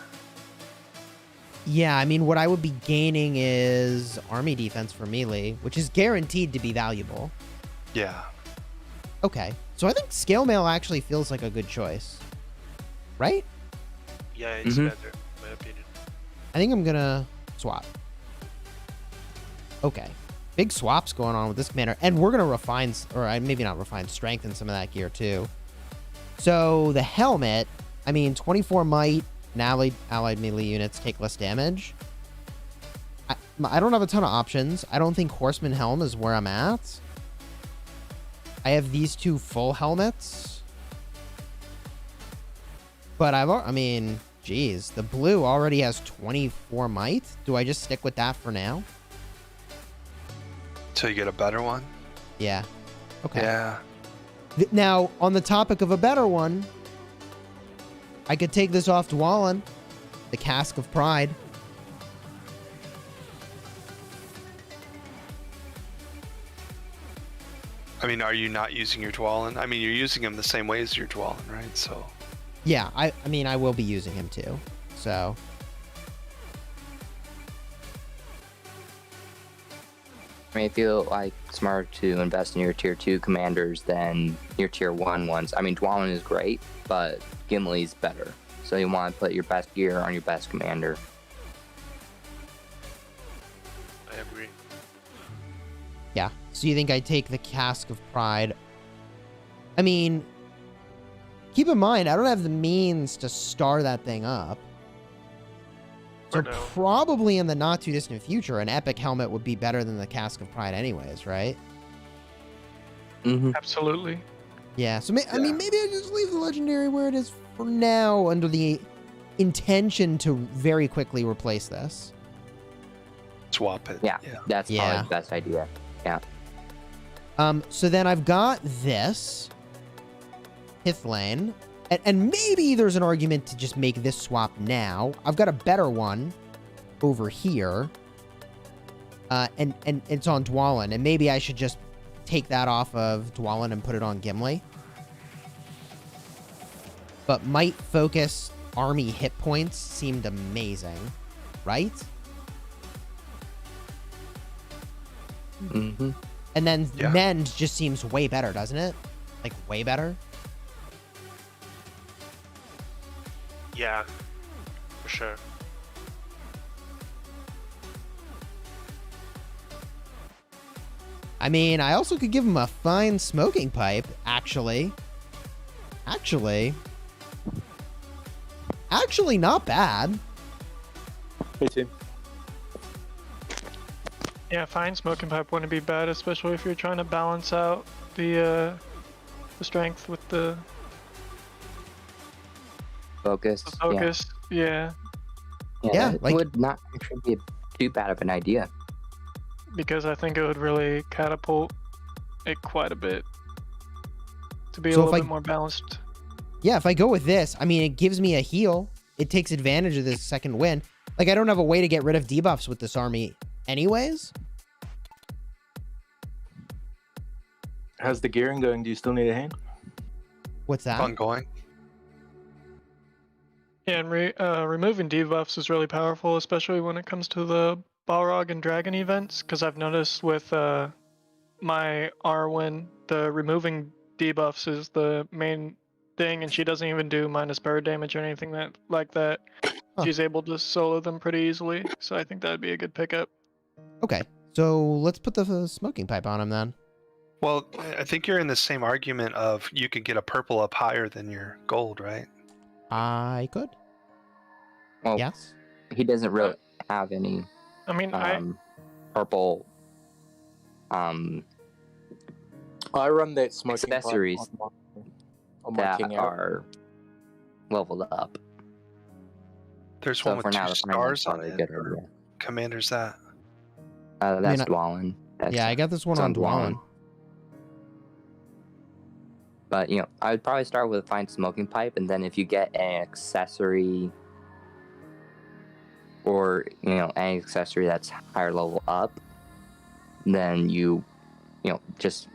Yeah, I mean, what I would be gaining is army defense for melee, which is guaranteed to be valuable. Yeah. Okay, so I think scale mail actually feels like a good choice, right? Yeah, it's Mhm. better, in my opinion. I think I'm gonna swap. Okay, big swaps going on with this commander, and we're gonna refine, maybe not refine, strengthen some of that gear too. So the helmet, I mean, 24 might, and allied melee units take less damage. I don't have a ton of options. I don't think horseman helm is where I'm at. I have these 2 full helmets, but I mean, geez, the blue already has 24 might. Do I just stick with that for now? Till you get a better one? Yeah. Okay. Yeah. Now, on the topic of a better one, I could take this off Dwalin, the Cask of Pride. I mean, are you not using your Dwalin? I mean, you're using him the same way as your Dwalin, right? So. Yeah, I mean, I will be using him too. So. I mean, if you like smart to invest in your tier 2 commanders than your tier 1 ones. I mean, Dwalin is great, but Gimli's better. So you want to put your best gear on your best commander. I agree. Yeah. So you think I take the Cask of Pride? I mean, keep in mind, I don't have the means to star that thing up. So For now. probably in the not too distant future, an epic helmet would be better than the Cask of Pride anyways, right? Mm-hmm. Absolutely. Yeah. So I mean, maybe I just leave the legendary where it is for now under the intention to very quickly replace this. Swap it. Yeah, that's Yeah. probably the best idea. Yeah. So then I've got this Hithlane, and maybe there's an argument to just make this swap now. I've got a better one over here, and it's on Dwalin, and maybe I should just take that off of Dwalin and put it on Gimli. But might, focus, army hit points seemed amazing, right? Mm-hmm. And then Yeah. mend just seems way better, doesn't it? Like way better. Yeah, for sure. I mean, I also could give him a fine smoking pipe, actually. Actually, not bad. Me too. Yeah, fine. Smoking pipe wouldn't be bad, especially if you're trying to balance out the strength with the Focus. focus. Yeah, Yeah, That like- would not actually be too bad of an idea. because I think it would really catapult it quite a bit to be a So if little I- bit more balanced. Yeah, if I go with this, I mean, it gives me a heal. It takes advantage of this second win. Like, I don't have a way to get rid of debuffs with this army anyways. How's the gearing going? Do you still need a hand? What's that? Ongoing. Yeah, and removing debuffs is really powerful, especially when it comes to the Balrog and Dragon events, because I've noticed with my Arwen, the removing debuffs is the main thing, and she doesn't even do minus bird damage or anything like that. Huh. She's able to solo them pretty easily, so I think that'd be a good pickup. Okay, so let's put the smoking pipe on him then. Well, I think you're in the same argument of you could get a purple up higher than your gold, right? I could. Well, Yes. he doesn't really have any I mean, purple I run that smoking pipe Accessories on my that king arrow. are leveled up. There's So one for with now, two the primary's stars on probably a it. good Or idea. commander's that? That's I- Dwalin. That's, Yeah, I got this one it's on Dwalin. But I would probably start with find smoking pipe, and then if you get an accessory, or any accessory that's higher level up, then you just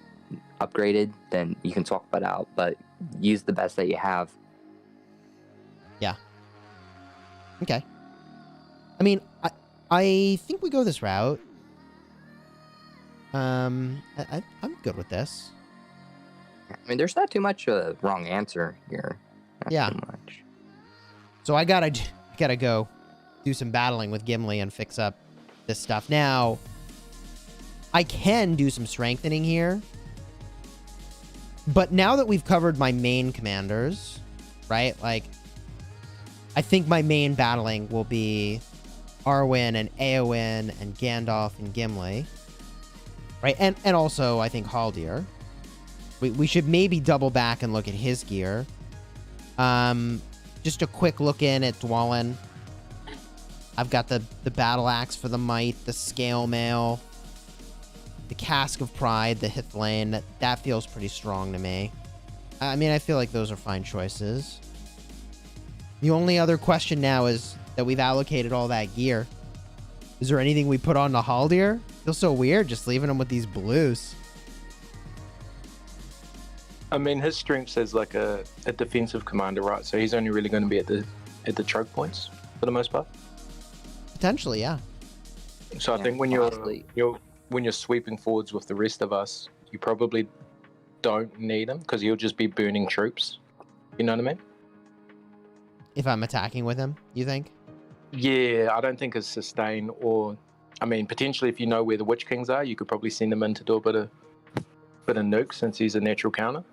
upgraded. Then you can swap that out, but use the best that you have. Okay. I mean, I think we go this route. I'm good with this. I mean, there's not too much wrong answer here. Not Yeah. Too much. So I gotta go do some battling with Gimli and fix up this stuff. Now, I can do some strengthening here. But now that we've covered my main commanders, right? Like, I think my main battling will be Arwen and Eowyn and Gandalf and Gimli. Right? And also, I think Haldier. We should maybe double back and look at his gear. Just a quick look in at Dwalin. I've got the battle axe for the might, the scale mail, the cask of pride, the Hithlane. That feels pretty strong to me. I mean, I feel like those are fine choices. The only other question now is that we've allocated all that gear. Is there anything we put on to Haldier? Feels so weird just leaving him with these blues. I mean, his strength is like a defensive commander, right? So he's only really going to be at the choke points for the most part. Potentially, yeah. So I Yeah, think when possibly. you're sweeping forwards with the rest of us, you probably don't need him because he'll just be burning troops. You know what I mean? If I'm attacking with him, you think? Yeah, I don't think it's sustain or, I mean, potentially if you know where the Witch Kings are, you could probably send him in to do a bit of nuke since he's a natural counter.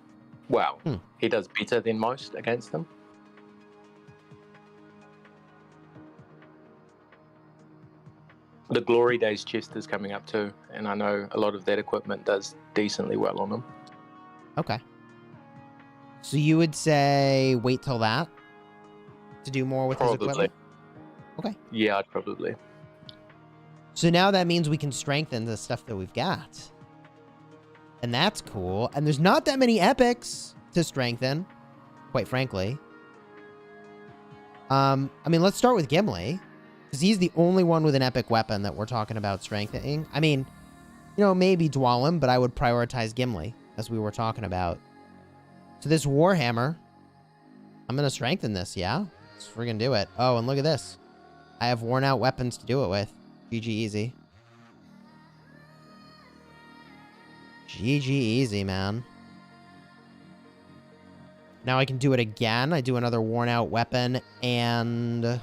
Wow, he does better than most against them. The Glory Days chest is coming up too, and I know a lot of that equipment does decently well on them. Okay. So you would say wait till that to do more with his Probably. equipment? Okay. Yeah, I'd probably. So now that means we can strengthen the stuff that we've got. And that's cool. And there's not that many epics to strengthen, quite frankly. I mean, let's start with Gimli, because he's the only one with an epic weapon that we're talking about strengthening. I mean, maybe Dwalin, but I would prioritize Gimli, as we were talking about. So this Warhammer, I'm going to strengthen this, yeah? Let's friggin' do it. Oh, and look at this. I have worn out weapons to do it with. GG easy. GG easy, man. Now I can do it again. I do another worn out weapon, and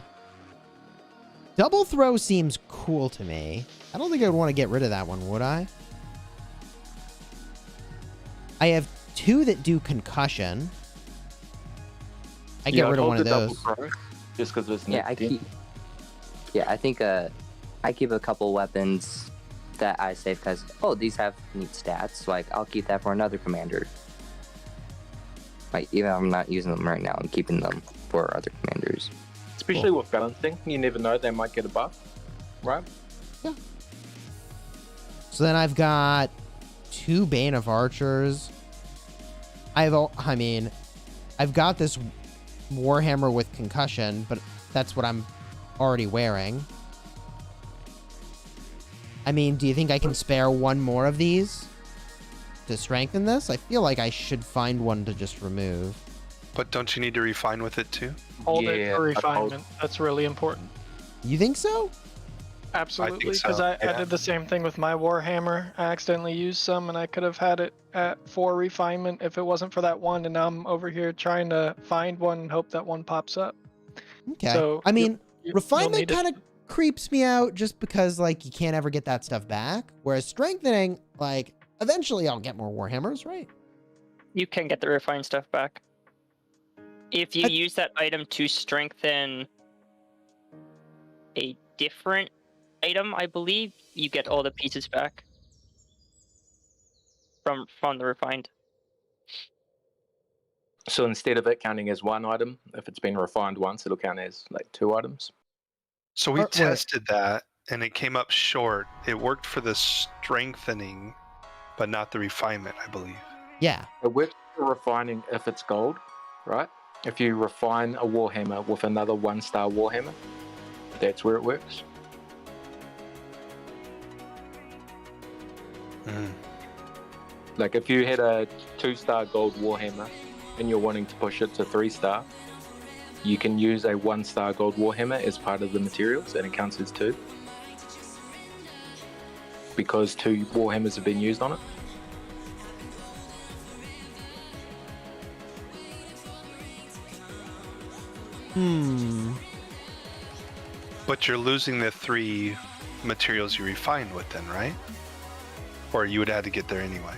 double throw seems cool to me. I don't think I would want to get rid of that one, would I? I have 2 that do concussion. I get rid of one of those. Just because it's Yeah, I think I keep a couple weapons that I say because, oh, these have neat stats. Like, I'll keep that for another commander. Like, even if I'm not using them right now, I'm keeping them for other commanders. Especially with balancing, you never know, they might get a buff, right? Yeah. So then I've got 2 Bane of Archers. I've got this Warhammer with concussion, but that's what I'm already wearing. I mean, do you think I can spare one more of these to strengthen this? I feel like I should find one to just remove. But don't you need to refine with it too? Hold Yeah, it for I'd hold- refinement. That's really important. You think so? Absolutely, so, because I yeah. did the same thing with my Warhammer. I accidentally used some, and I could have had it at 4 refinement if it wasn't for that one. And now I'm over here trying to find one and hope that one pops up. Okay. So I mean, you'll refinement need it. kind of creeps me out just because, like, you can't ever get that stuff back. Whereas strengthening, like, eventually I'll get more Warhammers, right? You can get the refined stuff back. If you use that item to strengthen a different item, I believe, you get all the pieces back from the refined. So instead of it counting as one item, if it's been refined once, it'll count as like 2 items. So we Wait. tested that, and it came up short. It worked for the strengthening, but not the refinement, I believe. Yeah. It works for refining if it's gold, right? If you refine a Warhammer with another 1-star Warhammer, that's where it works. Like if you had a 2-star gold Warhammer and you're wanting to push it to 3-star, you can use a 1-star gold Warhammer as part of the materials and it counts as 2. Because 2 Warhammers have been used on it. But you're losing the 3 materials you refined with then, right? Or you would have to get there anyway.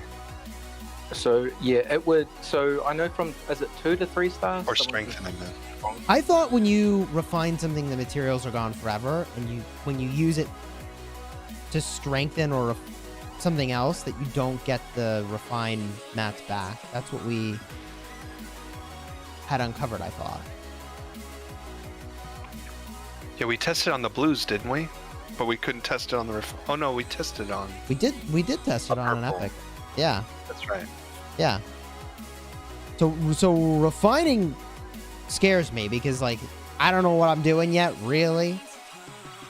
So yeah, it would. So I know from, is it 2 to 3 stars? Or strengthening then. I thought when you refine something, the materials are gone forever, and when you use it to strengthen or something else, that you don't get the refined mats back. That's what we had uncovered, I thought. Yeah, we tested on the blues, didn't we? But we couldn't test it on the oh no, we tested on. We did test it on an purple. epic. Yeah. That's right. Yeah. So refining scares me because, like, I don't know what I'm doing yet, really.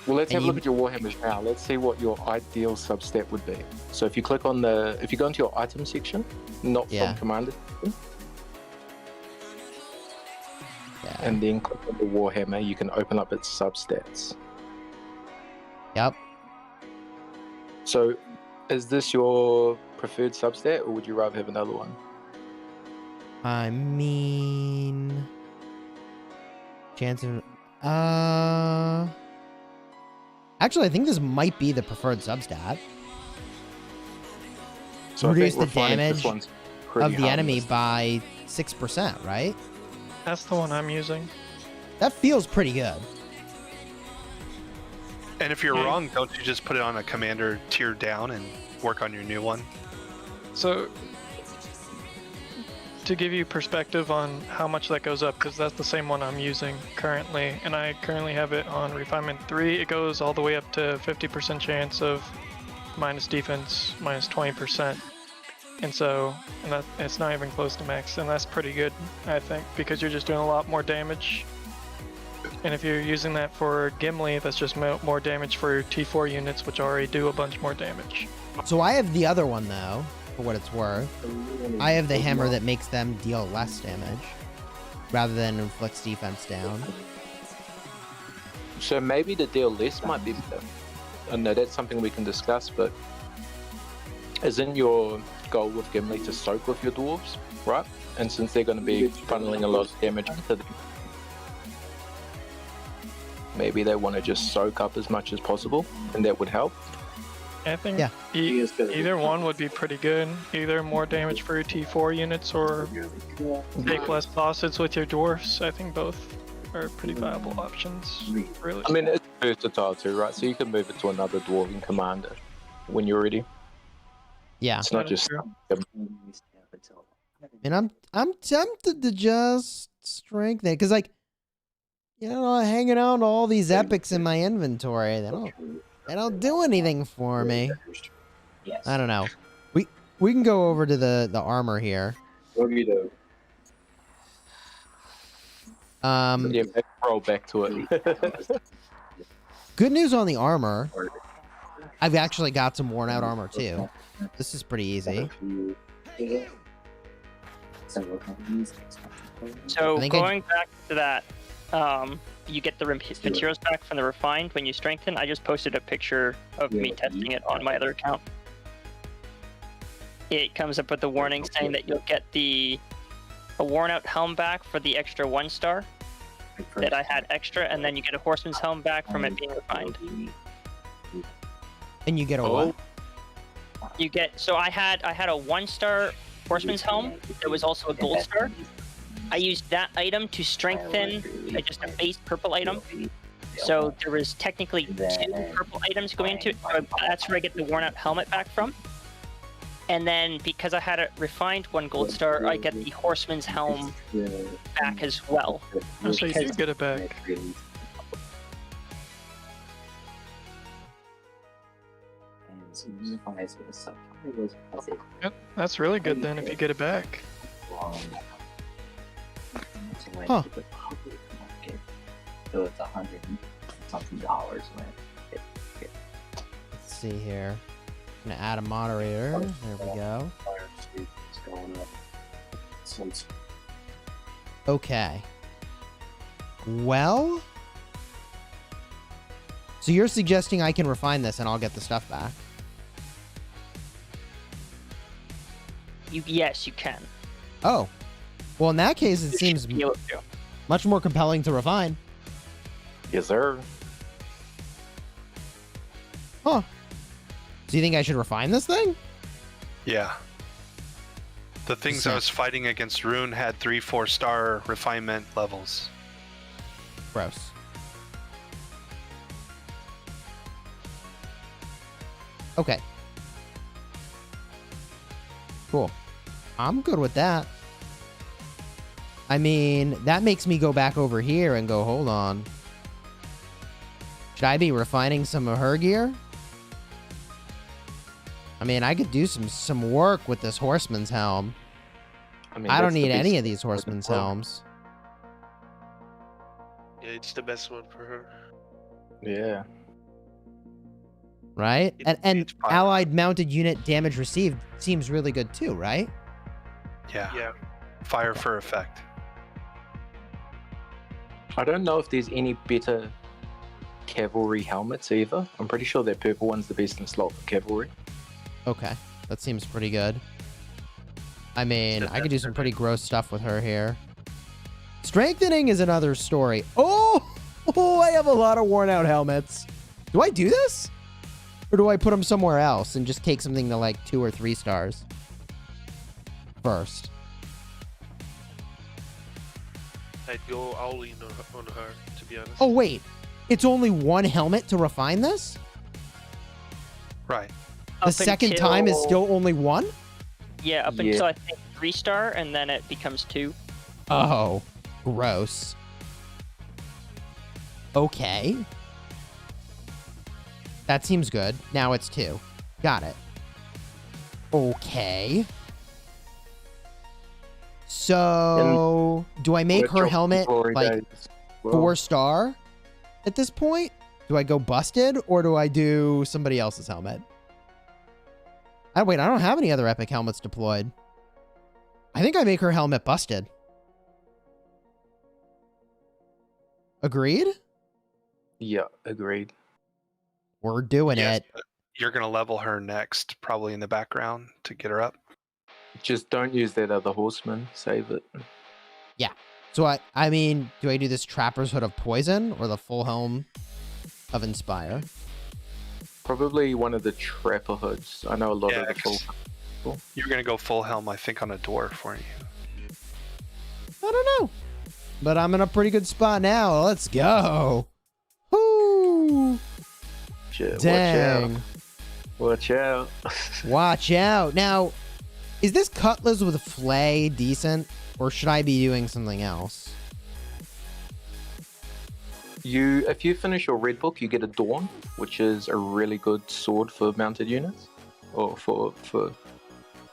Well, let's have a And look at your Warhammers now. Let's see what your ideal substat would be. So if you click on if you go into your item section, not Yeah. from Commander, Yeah. and then click on the Warhammer, you can open up its substats. Yep. So is this your preferred substat, or would you rather have another one? I mean, chance of actually, I think this might be the preferred substat. So I Reduce think the refining this damage one's pretty of the enemy harmless. by 6%, right? That's the one I'm using. That feels pretty good. And if you're wrong, don't you just put it on a commander tier down and work on your new one? So, to give you perspective on how much that goes up, because that's the same one I'm using currently, and I currently have it on refinement 3, it goes all the way up to 50% chance of minus defense, minus 20%. And so, it's not even close to max, and that's pretty good, I think, because you're just doing a lot more damage. And if you're using that for Gimli, that's just more damage for your T4 units, which already do a bunch more damage. So I have the other one, though, for what it's worth. I have the hammer that makes them deal less damage rather than inflicts defense down. So maybe the deal less might be better. I know that's something we can discuss, but isn't your goal with Gimli to soak with your dwarves, right? And since they're going to be funneling a lot of damage into them, maybe they want to just soak up as much as possible, and that would help. I think Yeah. either one would be pretty good. Either more damage for your T4 units or take less losses with your dwarfs. I think both are pretty viable options. Really. I mean, it's versatile too, right? So you can move it to another dwarven commander when you're ready. Yeah. It's not That is just. true. And I'm tempted to just strengthen because, like, hanging on to all these epics in my inventory, they don't do anything for me. I don't know. We can go over to the armor here. Yeah, maybe roll back to it. Good news on the armor. I've actually got some worn out armor too. This is pretty easy. So I think going back to that, you get the materials back from the refined when you strengthen. I just posted a picture of me testing it on my other account. It comes up with a warning saying that you'll get a worn out helm back for the extra 1 star that I had extra, and then you get a horseman's helm back from it being refined. And you get a what? You get I had a 1 star horseman's helm that was also a gold star. I used that item to strengthen just a base purple item. So there was technically 2 purple items going into it. So that's where I get the worn out helmet back from. And then because I had a refined 1 gold star, I get the horseman's helm back as well. Oh, so you do get it back. Yep, that's really good then if you get it back. Huh. So it's $100 something Let's see here. I'm gonna add a moderator. There we go. Okay. Well, so you're suggesting I can refine this and I'll get the stuff back? Yes, you can. Oh. Well, in that case, it seems Be able to. much more compelling to refine. Yes, sir. Huh. Do you think I should refine this thing? Yeah. The things I was fighting against Rune had 3-4 star refinement levels. Gross. Okay. Cool. I'm good with that. I mean, that makes me go back over here and go, hold on. Should I be refining some of her gear? I mean, I could do some work with this horseman's helm. I mean, I don't that's the need any best of these horseman's helms. Yeah, it's the best one for her. Yeah. Right? It- And it's fine. allied mounted unit damage received seems really good too, right? Yeah. Yeah. Fire for effect. I don't know if there's any better cavalry helmets either. I'm pretty sure that purple one's the best in slot for cavalry. Okay. That seems pretty good. I mean, I could do some pretty gross stuff with her here. Strengthening is another story. Oh, I have a lot of worn out helmets. Do I do this? Or do I put them somewhere else and just take something to like 2 or 3 stars first? I'd go all in on her, to be honest. Oh, wait. It's only 1 helmet to refine this? Right. The Up second time is until- still only 1? Yeah, up Yeah. until I think 3 star, and then it becomes 2. Oh, gross. Okay. That seems good. Now it's 2. Got it. Okay. So, do I make her helmet like 4 star at this point? Do I go busted or do I do somebody else's helmet? Wait, I don't have any other epic helmets deployed. I think I make her helmet busted. Agreed? Yeah, agreed. We're doing Yes, it. but you're going to level her next, probably in the background to get her up. Just don't use that other horseman. Save it. So I mean, do I do this Trapper's Hood of Poison or the full helm of Inspire? Probably one of the trapper hoods. I know a lot Yeah, of the full. 'cause you're going to go full helm, I think, on a dwarf, weren't you? I don't know. But I'm in a pretty good spot now. Let's go. Whoo! Shit, watch out. Dang. Watch out. Watch out. Now, is this Cutlass with Flay decent? Or should I be doing something else? If you finish your red book, you get a Dawn, which is a really good sword for mounted units, or for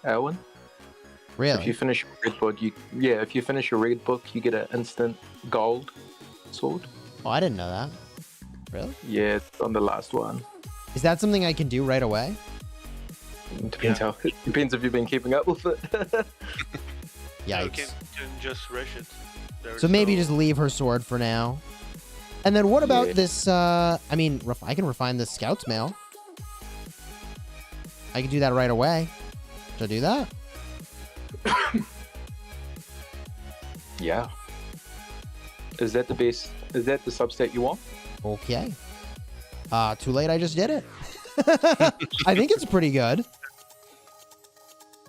Elwyn. Really? If you finish your red book, if you finish your red book, you get an instant gold sword. Oh, I didn't know that. Really? Yeah, it's on the last one. Is that something I can do right away? Depends if you've been keeping up with it. You Yikes. can just rush it. So maybe just leave her sword for now. And then what about Yeah. this, I can refine this scout's mail. I can do that right away. Should I do that? Yeah. Is that the best? Is that the substat you want? Okay. Too late, I just did it. I think it's pretty good.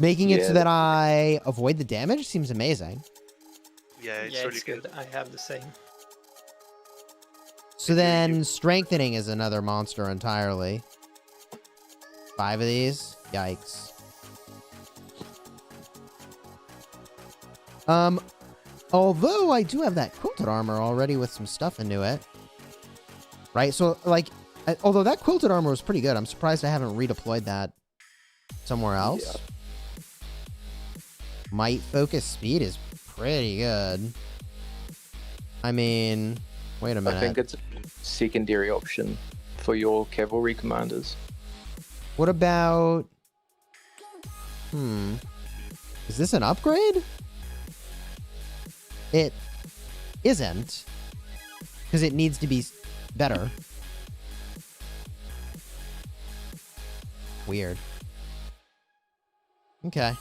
Making it so that I avoid the damage seems amazing. Yeah, it's Yeah, really it's good. I have the same. So then strengthening is another monster entirely. 5 of these? Yikes. Although I do have that quilted armor already with some stuff into it. Right? So, like, although that quilted armor was pretty good, I'm surprised I haven't redeployed that somewhere else. Yeah. Might focus speed is pretty good. I mean, wait a minute. I think it's a secondary option for your cavalry commanders. What about... Is this an upgrade? It isn't. Because it needs to be better. Weird. Okay.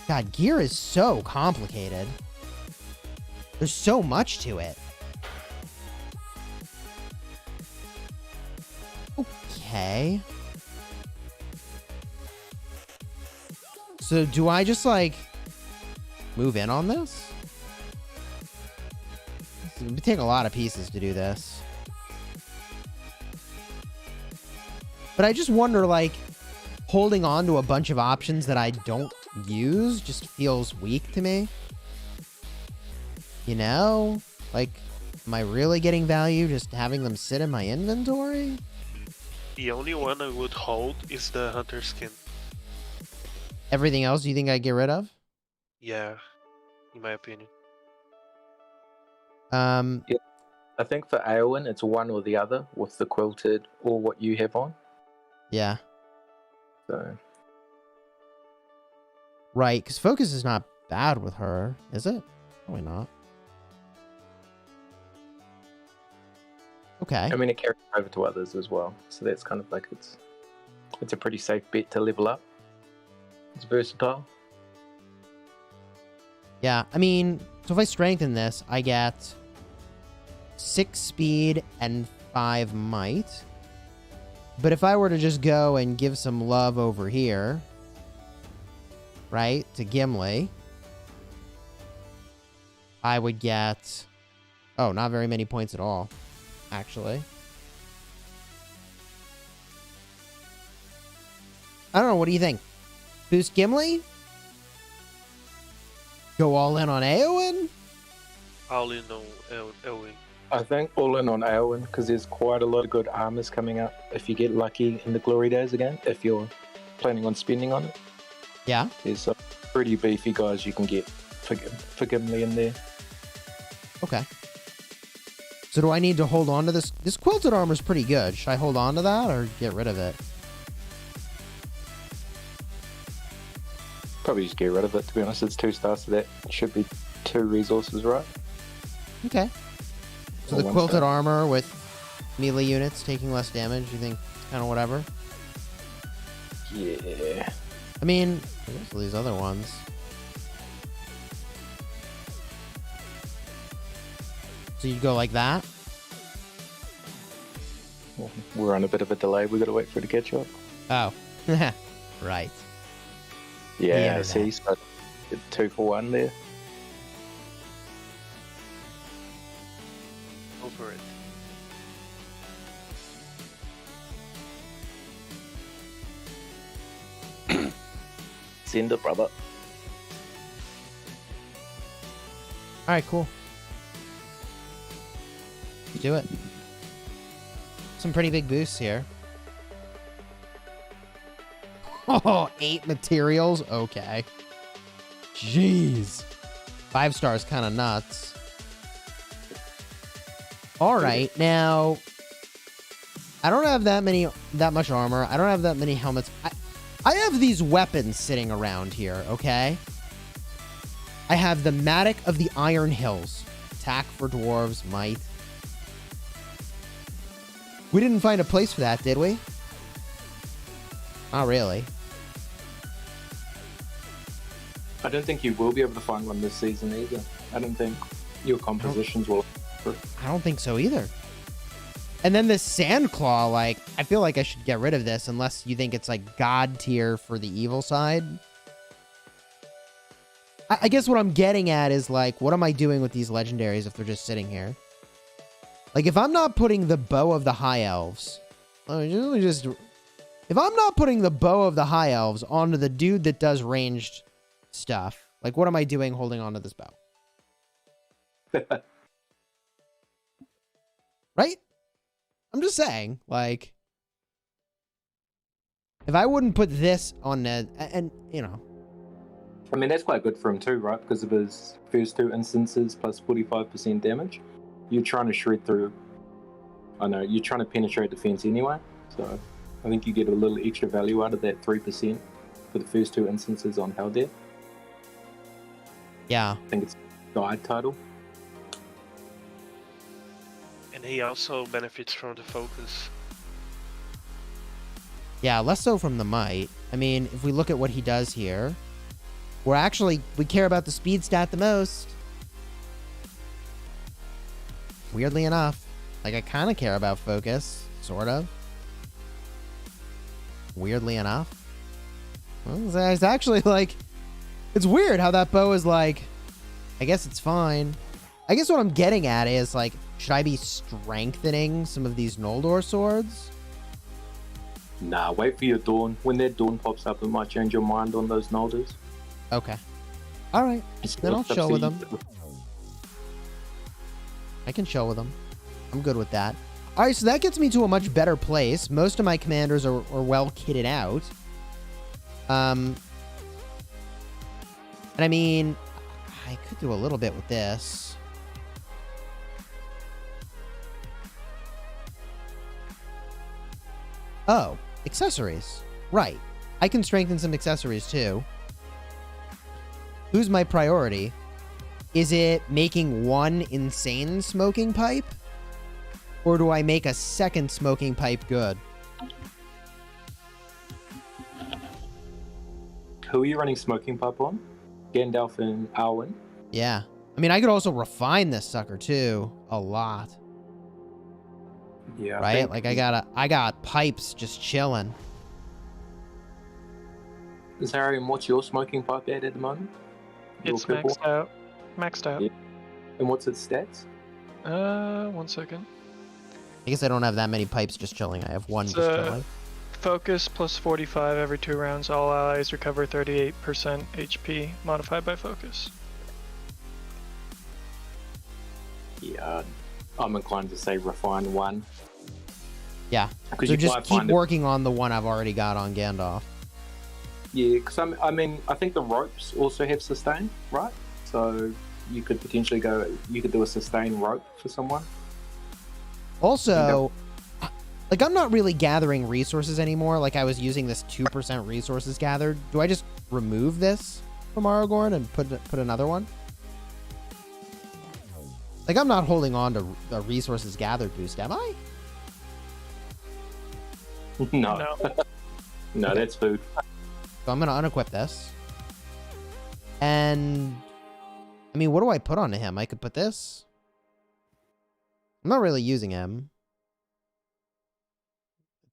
God, gear is so complicated. There's so much to it. Okay. So do I just like move in on this? It would take a lot of pieces to do this. But I just wonder, like, holding on to a bunch of options that I don't use just feels weak to me. You know? Like, am I really getting value just having them sit in my inventory? The only one I would hold is the hunter skin. Everything else you think I get rid of? Yeah, in my opinion. I think for Eowyn, it's one or the other with the quilted or what you have on. Yeah. So Right, because focus is not bad with her, is it? Probably not. Okay. I mean, it carries over to others as well. So that's kind of like it's a pretty safe bet to level up. It's versatile. Yeah, I mean, so if I strengthen this, I get 6 speed and 5 might. But if I were to just go and give some love over here, right, to Gimli, I would get, oh, not very many points at all, actually. I don't know, what do you think? Boost Gimli? Go all in on Eowyn? All in on Elwing. I think all in on Eowyn because there's quite a lot of good armors coming up if you get lucky in the glory days again, if you're planning on spending on it. Yeah. There's some pretty beefy guys you can get for Gimli in there. Okay. So do I need to hold on to this? This quilted armor's pretty good. Should I hold on to that or get rid of it? Probably just get rid of it, to be honest. It's 2 stars, so that should be 2 resources, right? Okay. So Or the 1 quilted star. armor with melee units taking less damage, you think kind of whatever? Yeah. I mean, there's also these other ones. So you go like that? Well, we're on a bit of a delay. We've got to wait for it to catch up. Oh. Right. Yeah, I internet. see. So 2 for 1 there. Go for it. contender, brother. All right, cool. Do it. Some pretty big boosts here. Oh, 8 materials? Okay. Jeez. 5 stars kind of nuts. All right, now I don't have that much armor. I don't have that many helmets. I have these weapons sitting around here, okay? I have the Matic of the Iron Hills. Attack for dwarves, might. We didn't find a place for that, did we? Not really. I don't think you will be able to find one this season either. I don't think your compositions will. I don't think so either. And then this Sandclaw, like, I feel like I should get rid of this unless you think it's like God tier for the evil side. I guess what I'm getting at is like, what am I doing with these legendaries if they're just sitting here? Like, if I'm not putting the Bow of the High Elves, if I'm not putting the Bow of the High Elves onto the dude that does ranged stuff, like, what am I doing holding onto this bow? Right? I'm just saying, like, if I wouldn't put this on the, and you know. I mean, that's quite good for him too, right? Because of his first 2 instances plus 45% damage. You're trying to shred through, I know, you're trying to penetrate defense anyway. So I think you get a little extra value out of that 3% for the first 2 instances on Haldier. Yeah. I think it's guide title. And he also benefits from the focus. Yeah, less so from the might. I mean, if we look at what he does here, we care about the speed stat the most. Weirdly enough. Like, I kind of care about focus, sort of. Weirdly enough. Well, it's actually, like, it's weird how that bow is, like, I guess it's fine. I guess what I'm getting at is, like, should I be strengthening some of these Noldor swords? Nah, wait for your Dawn. When that Dawn pops up, it might change your mind on those Noldors. Okay. Alright. Then I'll chill with them. I can chill with them. I'm good with that. Alright, so that gets me to a much better place. Most of my commanders are well kitted out. And I mean, I could do a little bit with this. Oh, accessories. Right. I can strengthen some accessories too. Who's my priority? Is it making one insane smoking pipe? Or do I make a second smoking pipe good? Who are you running smoking pipe on? Gandalf and Arwen? Yeah. I mean, I could also refine this sucker too. A lot. Yeah. Right? Like, I got pipes just chilling. Zarian, what's your smoking pipe at the moment? It's maxed out. Maxed out. Yeah. And what's its stats? 1 second. I guess I don't have that many pipes just chilling. I have one It's, just chilling. Focus plus 45 every 2 rounds. All allies recover 38% HP modified by focus. Yeah, I'm inclined to say refine 1. Yeah. Because So you just might keep find working on the one I've already got on Gandalf. Yeah, because I mean, I think the ropes also have sustain, right? So you could potentially you could do a sustain rope for someone. Also, like, I'm not really gathering resources anymore. Like, I was using this 2% resources gathered. Do I just remove this from Aragorn and put another one? Like, I'm not holding on to the resources gathered boost, am I? No. No, that's food. So I'm going to unequip this. And, I mean, what do I put onto him? I could put this. I'm not really using him.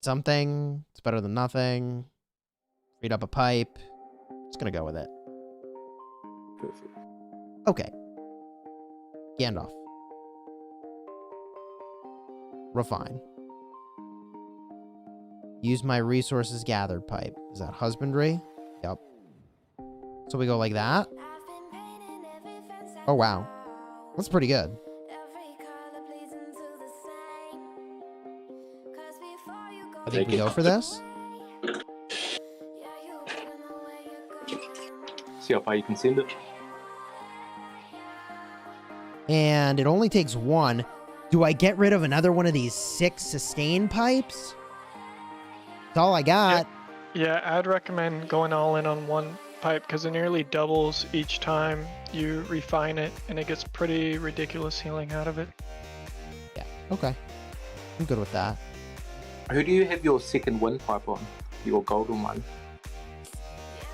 Something. It's better than nothing. Freed up a pipe. Just going to go with it. Perfect. Okay. Gandalf. Refine. Use my resources gathered pipe. Is that husbandry? Yep. So we go like that. Oh, wow. That's pretty good. I think we go for this. See how far you can send it. And it only takes one. Do I get rid of another one of these 6 sustain pipes? That's all I got. Yeah, I'd recommend going all in on one pipe because it nearly doubles each time you refine it, and it gets pretty ridiculous healing out of it. Yeah, okay. I'm good with that. Who do you have your second wind pipe on? Your golden one?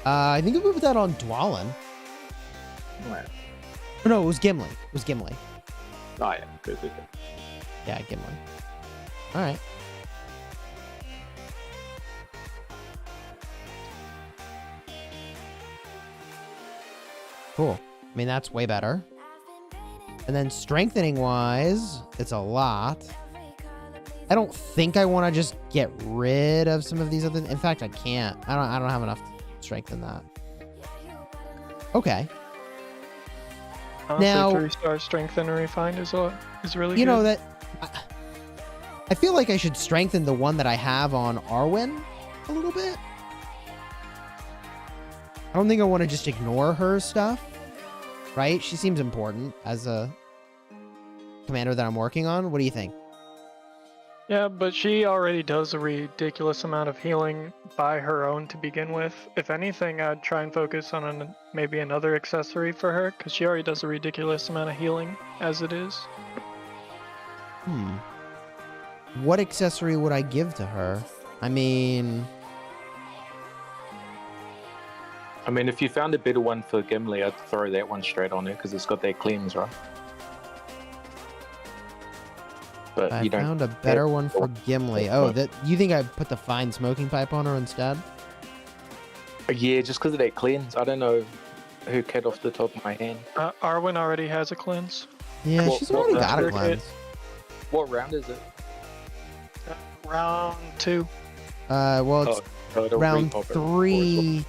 I think I moved that on Dwalin. Right. Oh, no, it was Gimli. It was Gimli. Oh yeah, good. Yeah, Gimli. All right. Cool. I mean, that's way better. And then strengthening wise, it's a lot. I don't think I want to just get rid of some of these other. In fact, I can't. I don't have enough to strengthen that. Okay. Honestly, Now, 3-star strengthen and refined is really good. you know that I feel like I should strengthen the one that I have on Arwen a little bit. I don't think I want to just ignore her stuff, right? She seems important as a commander that I'm working on. What do you think? Yeah, but she already does a ridiculous amount of healing by her own to begin with. If anything, I'd try and focus on maybe another accessory for her, because she already does a ridiculous amount of healing as it is. What accessory would I give to her? I mean, if you found a better one for Gimli, I'd throw that one straight on her because it's got that cleanse, right? But I you don't found a better one for Gimli. Oh, that you think I put the fine smoking pipe on her instead? Yeah, just because of that cleanse. I don't know who cut off the top of my hand. Arwen already has a cleanse. Yeah, What- she's what already round got a is it? cleanse. What round is it? Round 2. Well, it's Oh, it'll round repop it. 3.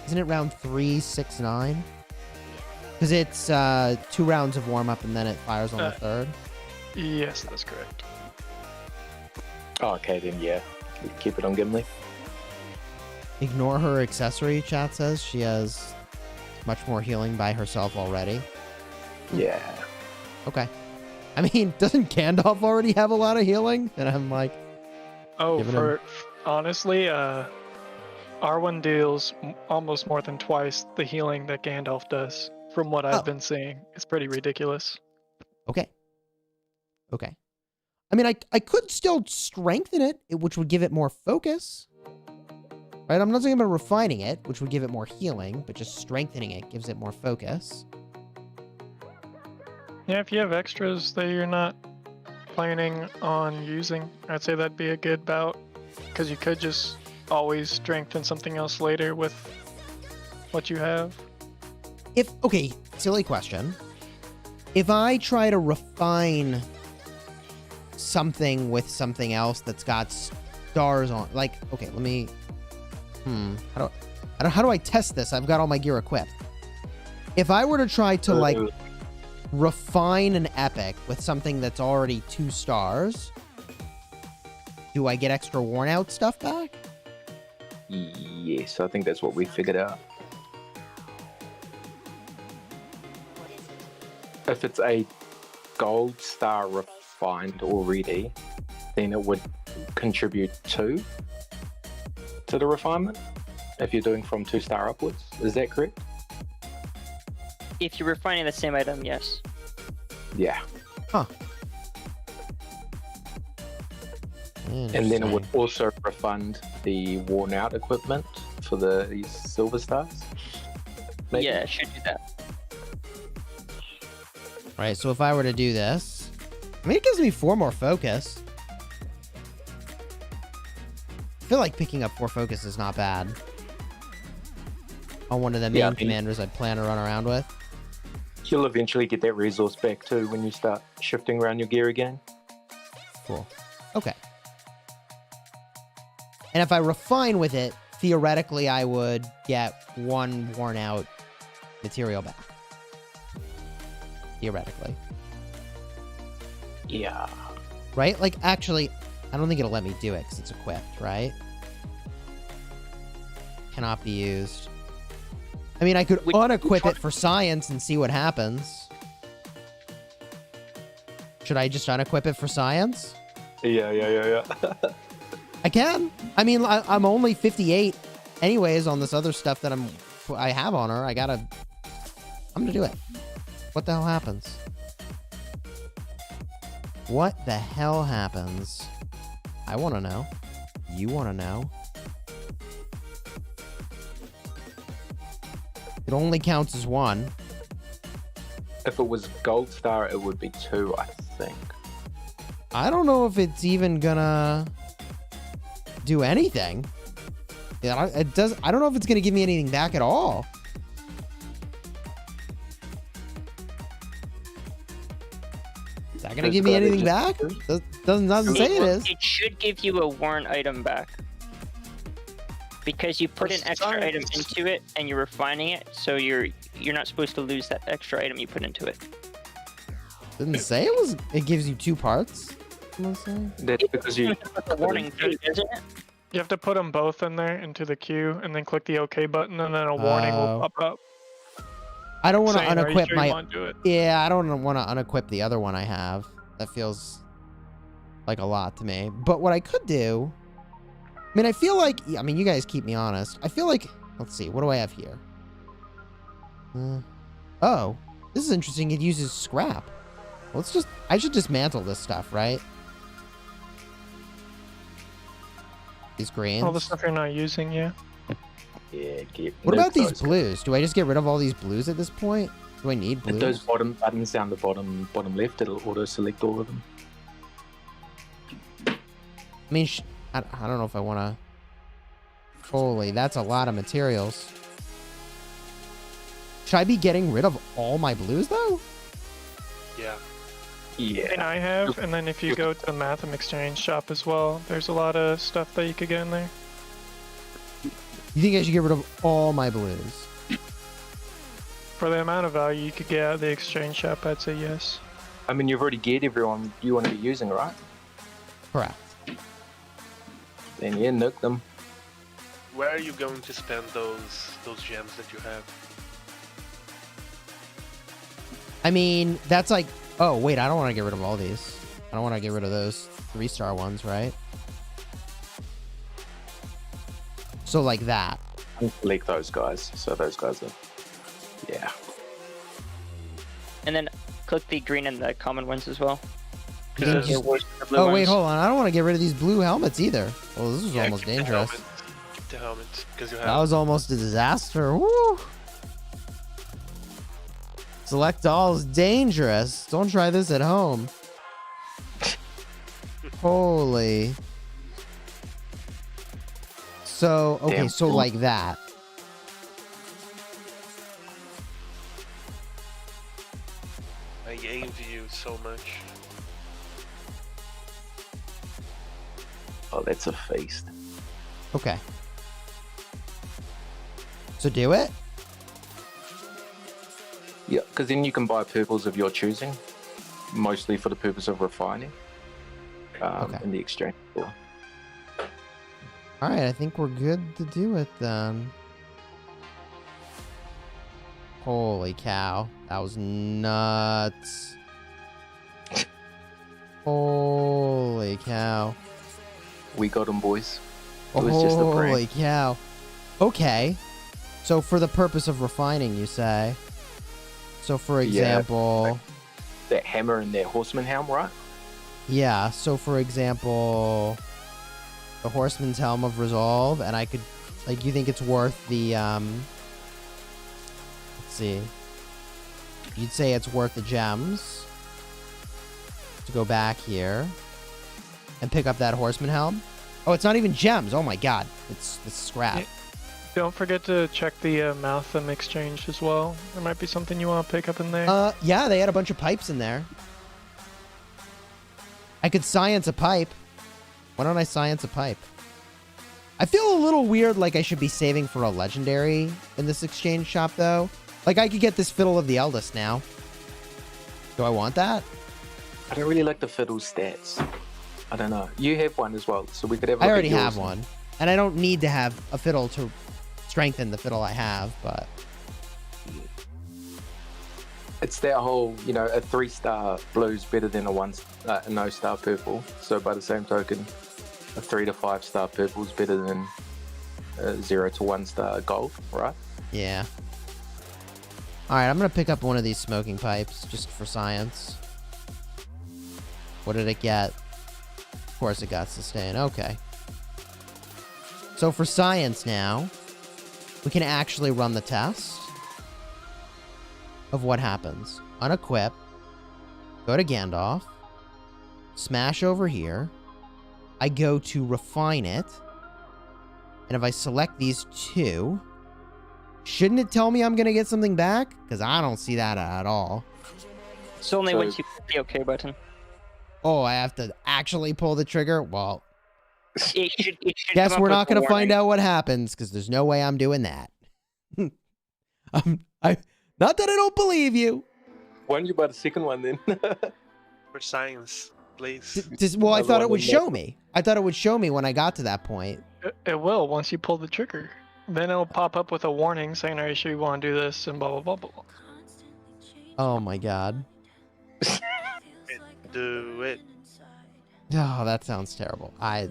Isn't it round 3, 6, 9? Because it's 2 rounds of warm up and then it fires on the third. Yes, that's correct. Oh, okay, then yeah. Keep it on Gimli. Ignore her accessory, chat says. She has much more healing by herself already. Yeah. Okay. I mean, doesn't Gandalf already have a lot of healing? And I'm like, Oh, Give it honestly, Arwen deals almost more than twice the healing that Gandalf does. From what I've been seeing, it's pretty ridiculous. okay. Okay. I mean, I could still strengthen it, which would give it more focus. Right? I'm not saying about refining it, which would give it more healing, but just strengthening it gives it more focus. Yeah, if you have extras that you're not planning on using, I'd say that'd be a good bout. Because you could just always strengthen something else later with what you have. Okay, silly question. If I try to refine something with something else that's got stars on, like, okay, let me, how do I test this? I've got all my gear equipped. If I were to try to, like, refine an epic with something that's already 2 stars, do I get extra worn out stuff back? Yes, I think that's what we figured out. If it's a gold star refined already, then it would contribute 2 to the refinement. If you're doing from 2-star upwards, is that correct? If you're refining the same item, yes. Yeah. Huh. And then it would also refund the worn out equipment for the silver stars. Maybe? Yeah, it should do that. Right, so if I were to do this, I mean, it gives me 4 more focus. I feel like picking up 4 focus is not bad. On one of the main commanders I plan to run around with. You'll eventually get that resource back too when you start shifting around your gear again. Cool. Okay. And if I refine with it theoretically I would get one worn out material back. Theoretically. Yeah. Right? Like, actually, I don't think it'll let me do it because it's equipped, right? Cannot be used. I mean, I could unequip it for science and see what happens. Should I just unequip it for science? Yeah. I can. I mean, I'm only 58 anyways on this other stuff that I have on her. I'm gonna do it. What the hell happens? What the hell happens? I want to know. You want to know. It only counts as one. If it was gold star, it would be 2, I think. I don't know if it's even gonna do anything. Yeah, it does. I don't know if it's gonna give me anything back at all. Is that gonna give me anything back? Doesn't say it is. It should give you a worn item back. Because you put an extra item into it and you're refining it, so you're not supposed to lose that extra item you put into it. Didn't say it was. It gives you 2 parts. That's because you put the warning too, isn't it? You have to put them both in there into the queue, and then click the OK button, and then a warning will pop up. I don't want to saying, "Are you unequip sure my. you want to do it?" Yeah, I don't want to unequip the other one I have. That feels like a lot to me. But what I could do. I mean, I feel like. I mean, you guys keep me honest. I feel like. Let's see. What do I have here? Oh, this is interesting. It uses scrap. Let's just. I should dismantle this stuff, right? These greens. All the stuff you're not using, yeah. Yeah, what about these blues? Do I just get rid of all these blues at this point? Do I need blues? Those bottom buttons down the bottom left, it'll auto-select all of them. I mean, I don't know if I want to... Holy, that's a lot of materials. Should I be getting rid of all my blues, though? Yeah. Yeah. And I have, and then if you go to the Matham Exchange shop as well, there's a lot of stuff that you could get in there. You think I should get rid of all my blues? For the amount of value you could get out of the exchange shop, I'd say yes. I mean, you've already geared everyone you want to be using, right? Correct. Then yeah, nuke them. Where are you going to spend those gems that you have? I mean, that's like... Oh, wait, I don't want to get rid of all these. I don't want to get rid of those 3-star ones, right? So like that. Select those guys. So those guys are... Yeah. And then click the green and the common ones as well. Oh, wait, hold on. I don't want to get rid of these blue helmets either. Well, this is almost dangerous. Keep the helmet, because you have... That was almost a disaster. Woo! Select all is dangerous. Don't try this at home. Holy. So, okay, Damn. so like that. I envy you so much. Oh, that's a feast. Okay. So do it? Yeah, because then you can buy purples of your choosing, mostly for the purpose of refining in the exchange store. Alright, I think we're good to do it then. Holy cow. That was nuts. Holy cow. We got them, boys. It was just a prank. Holy cow. Okay. So for the purpose of refining, you say? So for example... That hammer and that horseman helm, right? Yeah, so for example... The Horseman's Helm of Resolve, and I could... Like, you think it's worth the, Let's see. You'd say it's worth the gems. To go back here. And pick up that Horseman Helm. Oh, it's not even gems. Oh my god. It's scrap. Yeah. Don't forget to check the Matham Exchange as well. There might be something you want to pick up in there. Yeah, they had a bunch of pipes in there. I could science a pipe. Why don't I science a pipe? I feel a little weird like I should be saving for a legendary in this exchange shop, though. Like, I could get this Fiddle of the Eldest now. Do I want that? I don't really like the fiddle stats. I don't know. You have one as well, so we could have. I already have one, and I don't need to have a fiddle to strengthen the fiddle I have, but it's that whole, you know, a 3-star blue's better than a no-star purple. So by the same token, a 3 to 5-star purple's better than a 0 to 1-star gold, right? yeah. All right, I'm gonna pick up one of these smoking pipes just for science. What did it get? Of course, it got sustain. Okay. So for science now, we can actually run the test of what happens. Unequip. Go to Gandalf. Smash over here. I go to refine it. And if I select these two, shouldn't it tell me I'm going to get something back? Because I don't see that at all. It's only once you hit the OK button. Oh, I have to actually pull the trigger? Well, It should guess come up we're with not a going to find warning. out what happens, because there's no way I'm doing that. Not that I don't believe you. Why don't you buy the second one then? For science, please. Well, I Another thought one it would in show there. me. I thought it would show me when I got to that point. It will once you pull the trigger. Then it'll pop up with a warning saying, "Are you sure you want to do this?" and blah blah blah blah. Oh my god. Do it. Oh, that sounds terrible. I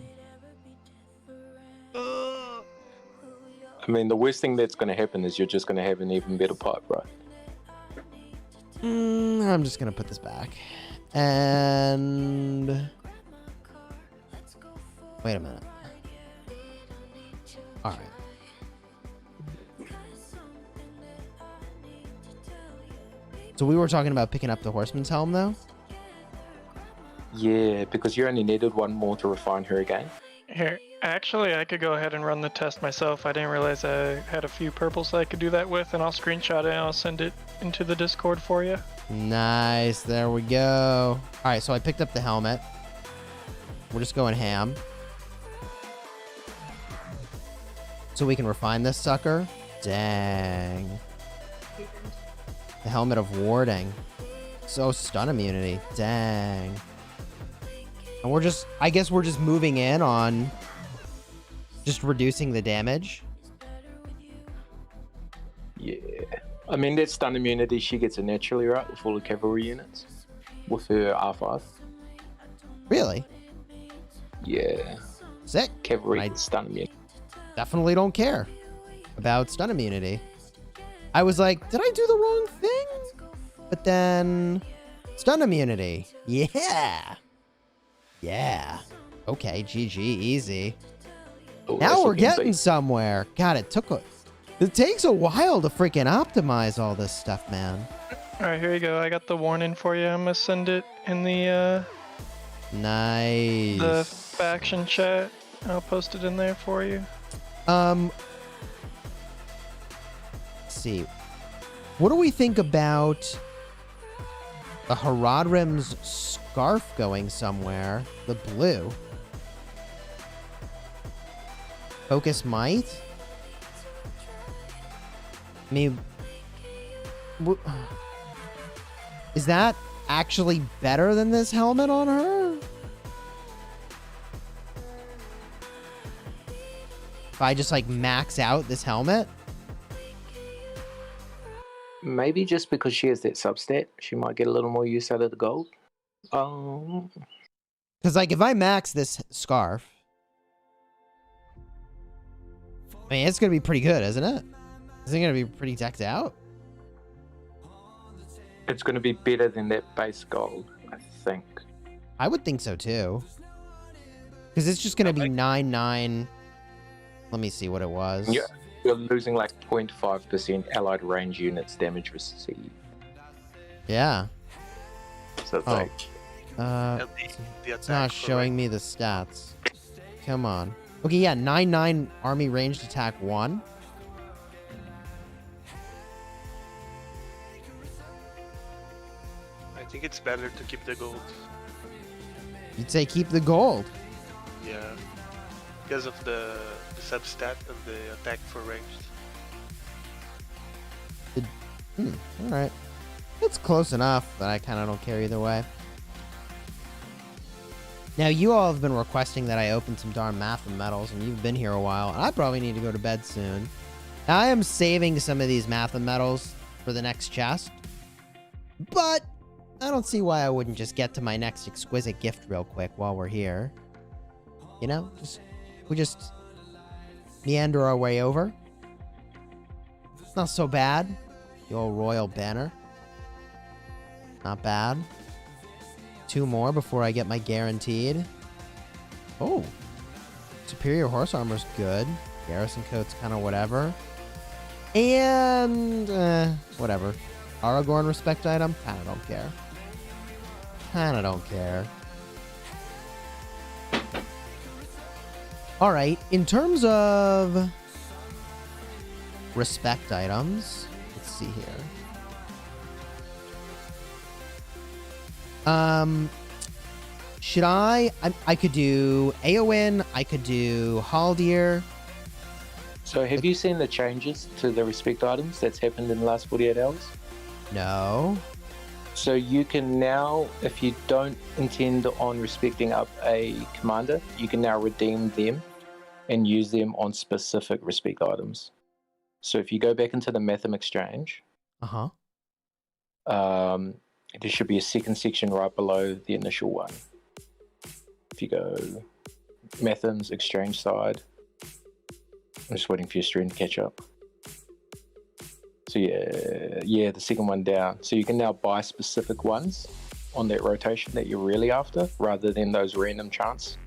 mean, the worst thing that's going to happen is you're just going to have an even better pipe, right? I'm just going to put this back. And wait a minute. All right. So we were talking about picking up the Horseman's Helm, though? Yeah, because you only needed one more to refine her again. Here, actually, I could go ahead and run the test myself. I didn't realize I had a few purples that I could do that with, and I'll screenshot it and I'll send it into the Discord for you. Nice. There we go. All right, so I picked up the helmet. We're just going ham. So we can refine this sucker. Dang. The helmet of warding. So stun immunity. Dang. And we're just, I guess we're just moving in on just reducing the damage. Yeah. I mean, that stun immunity, she gets it naturally, right? With all the cavalry units. With her R5. Really? Yeah. Sick. Cavalry I- stun immunity. Definitely don't care about stun immunity. I was like, did I do the wrong thing? But then, stun immunity. Yeah. Yeah. Okay, GG, easy. Oh, Now that's we're looking getting big. somewhere. God, it takes a while to freaking optimize all this stuff, man. Alright, here you go. I got the warning for you. I'm gonna send it in the Nice. faction chat. I'll post it in there for you. Let's see. What do we think about the Haradrim's scarf going somewhere? The blue. Focus might? I mean, is that actually better than this helmet on her? If I just like max out this helmet? Maybe just because she has that substat, she might get a little more use out of the gold. Because, like, if I max this scarf, I mean, it's going to be pretty good, isn't it? Isn't it going to be pretty decked out? It's going to be better than that base gold, I think. I would think so, too. Because it's just going to be 9-9. Let me see what it was. Yeah, you're losing like 0.5% allied range units damage received. Yeah. So it's Oh. like, And the It's attack not for showing me the stats. Come on. Okay, yeah, 9-9 army ranged attack 1. I think it's better to keep the gold. You'd say keep the gold. Yeah. because of the substat and the attack for ranged. All right. It's close enough that I kind of don't care either way. Now, you all have been requesting that I open some darn math and metals, and you've been here a while, and I probably need to go to bed soon. Now, I am saving some of these math and metals for the next chest, but I don't see why I wouldn't just get to my next exquisite gift real quick while we're here. You know, we just meander our way over. It's not so bad. The old royal banner. Not bad. 2 more before I get my guaranteed. Oh. Superior horse armor's good. Garrison coat's kind of whatever. And, whatever. Aragorn respect item? Kinda don't care. Kinda don't care. Alright, in terms of respect items, let's see here. Should I could do Eowyn, I could do Haldier. So have you seen the changes to the respect items that's happened in the last 48 hours? No. So you can now, if you don't intend on respecting up a commander, you can now redeem them and use them on specific respect items. So if you go back into the Matham exchange, there should be a second section right below the initial one. If you go Matham's exchange side, I'm just waiting for your stream to catch up. So yeah, the second one down. So you can now buy specific ones on that rotation that you're really after, rather than those random chance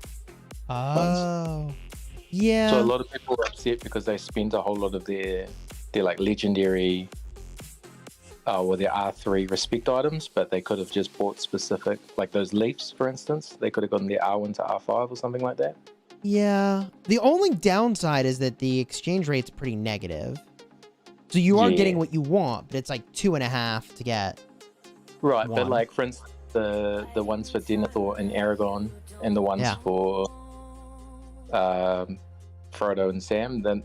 ones. Yeah. So a lot of people are upset because they spend a whole lot of their like legendary or their R3 respect items, but they could have just bought specific, like those leafs, for instance. They could have gotten their R1 to R5 or something like that. Yeah. The only downside is that the exchange rate's pretty negative. So you are getting what you want, but it's like 2.5 to get. Right, one. but like for instance, the ones for Denethor and Aragorn, and the ones for Frodo and Sam, then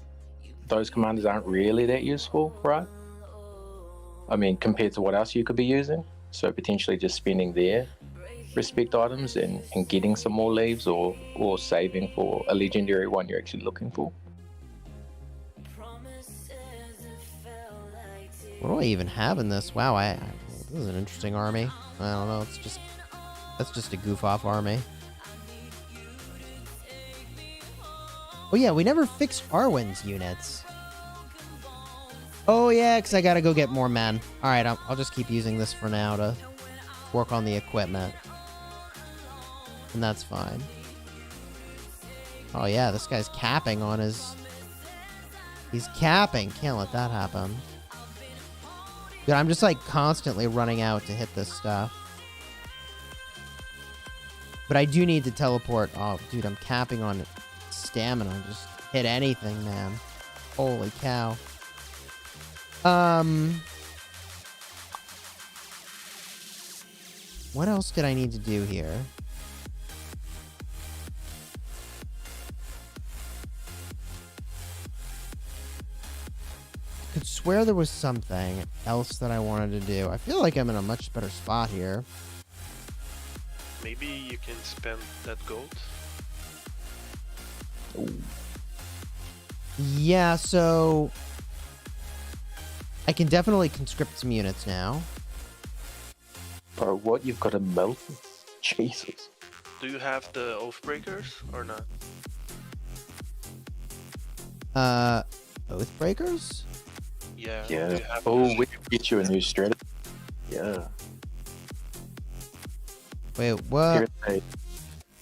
those commanders aren't really that useful, right? I mean, compared to what else you could be using. So potentially just spending their respect items and getting some more leaves, or saving for a legendary one you're actually looking for. What do I even have in this? Wow, this is an interesting army. I don't know. That's just a goof off army. Oh yeah, we never fixed Arwen's units. Oh yeah, because I gotta go get more men. All right, I'll just keep using this for now to work on the equipment, and that's fine. Oh yeah, this guy's capping on his. He's capping. Can't let that happen. Dude, I'm just like constantly running out to hit this stuff. But I do need to teleport. Oh, dude, I'm capping on stamina. Just hit anything, man. Holy cow. What else did I need to do here? I could swear there was something else that I wanted to do. I feel like I'm in a much better spot here. Maybe you can spend that gold. Yeah, so I can definitely conscript some units now. Bro, what? You've got a melt? Jesus. Do you have the Oathbreakers or not? Oathbreakers? Yeah. Yeah. Do you have Oh, those? we can get you a new strategy. Yeah. Wait, what? There's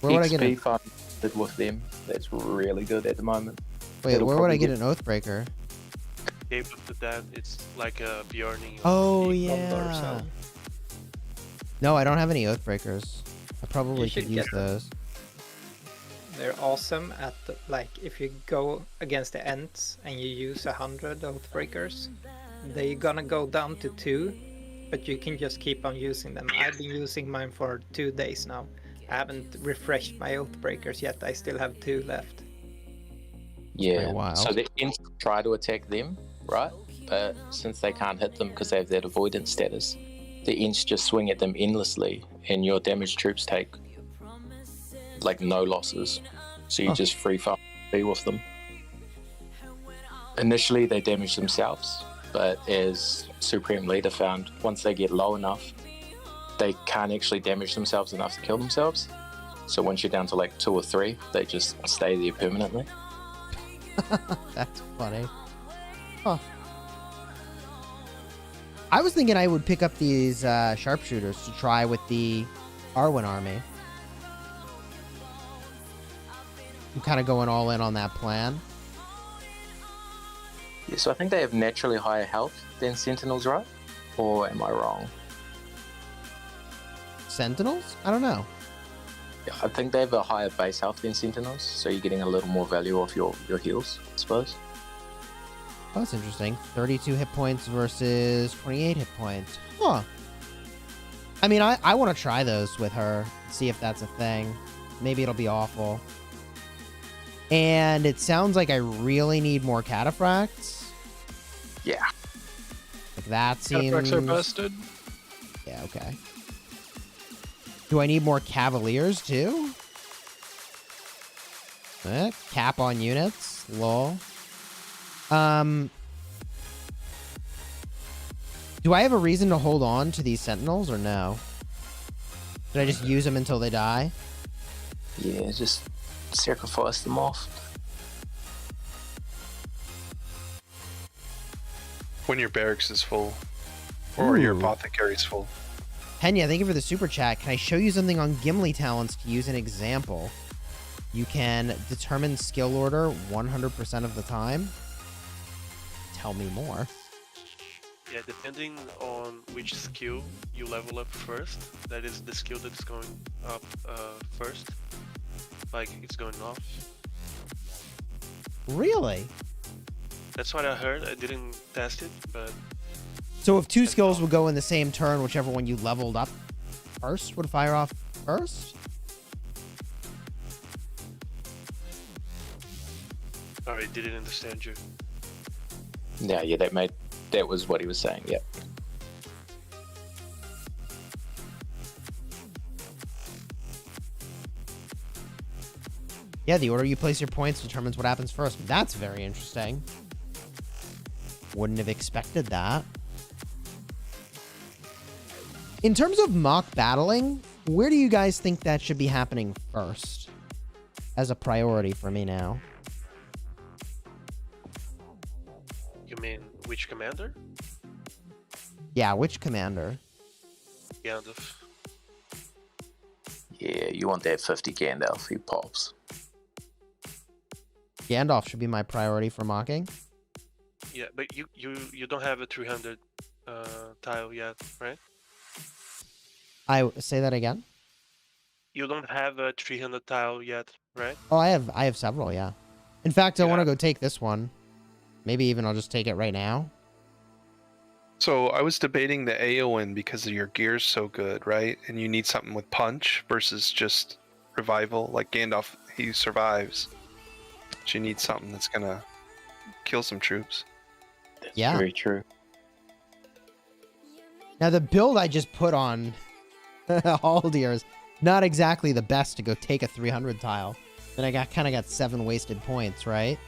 Where would I get XP an... funded with them. That's really good at the moment. Wait, It'll where would I probably get an Oathbreaker? Able to that, it's like a Bjorning. Oh, Eagle or yeah. so. No, I don't have any Oathbreakers. I probably You should could use get them. those. They're awesome at the, like if you go against the Ents and you use 100 Oathbreakers, they're gonna go down to 2, but you can just keep on using them. I've been using mine for 2 days now. I haven't refreshed my Oathbreakers yet. I still have 2 left. Yeah. wild. So the Ents try to attack them, right? But since they can't hit them because they have that avoidance status, the Ents just swing at them endlessly, and your damaged troops take like no losses. So you just free fire with them. Initially, they damage themselves, but as Supreme Leader found, once they get low enough, they can't actually damage themselves enough to kill themselves. So once you're down to like 2 or 3, they just stay there permanently. That's funny. Huh. I was thinking I would pick up these sharpshooters to try with the Arwen army. I'm kind of going all in on that plan. Yeah, so I think they have naturally higher health than Sentinels, right? Or am I wrong? Sentinels? I don't know. Yeah, I think they have a higher base health than Sentinels, so you're getting a little more value off your heals, I suppose. Oh, that's interesting. 32 hit points versus 28 hit points. Huh. I mean, I want to try those with her, see if that's a thing. Maybe it'll be awful. And it sounds like I really need more cataphracts. Yeah. Like that seems... Cataphracts are busted. Yeah, okay. Do I need more cavaliers, too? Cap on units. Lol. Do I have a reason to hold on to these sentinels, or no? Should I just use them until they die? Yeah, just sacrifice them off. When your barracks is full, or your Ooh. apothecary is full. Penya, thank you for the super chat. Can I show you something on Gimli talents to use an example? You can determine skill order 100% of the time. Tell me more. Yeah, depending on which skill you level up first, that is the skill that's going up first. Like, it's going off. Really? That's what I heard. I didn't test it, but... So if two skills would go in the same turn, whichever one you leveled up first would fire off first? Sorry, didn't understand you. Yeah, that was what he was saying, yeah. Yeah, the order you place your points determines what happens first. That's very interesting. Wouldn't have expected that. In terms of mock battling, where do you guys think that should be happening first? As a priority for me now. You mean which commander? Yeah, which commander? Gandalf. Yeah, you want that 50 Gandalf, he pops. Gandalf should be my priority for mocking. Yeah, but you don't have a 300 tile yet, right? I say that again. You don't have a 300 tile yet, right? Oh, I have several, yeah. In fact, I Yeah. want to go take this one. Maybe even I'll just take it right now. So I was debating the Aowen because of your gear's so good, right? And you need something with punch versus just revival. Like Gandalf, he survives. But you need something that's gonna kill some troops. That's Yeah. very true. Now, the build I just put on Haldier is not exactly the best to go take a 300 tile. Then I kind of got 7 wasted points, right?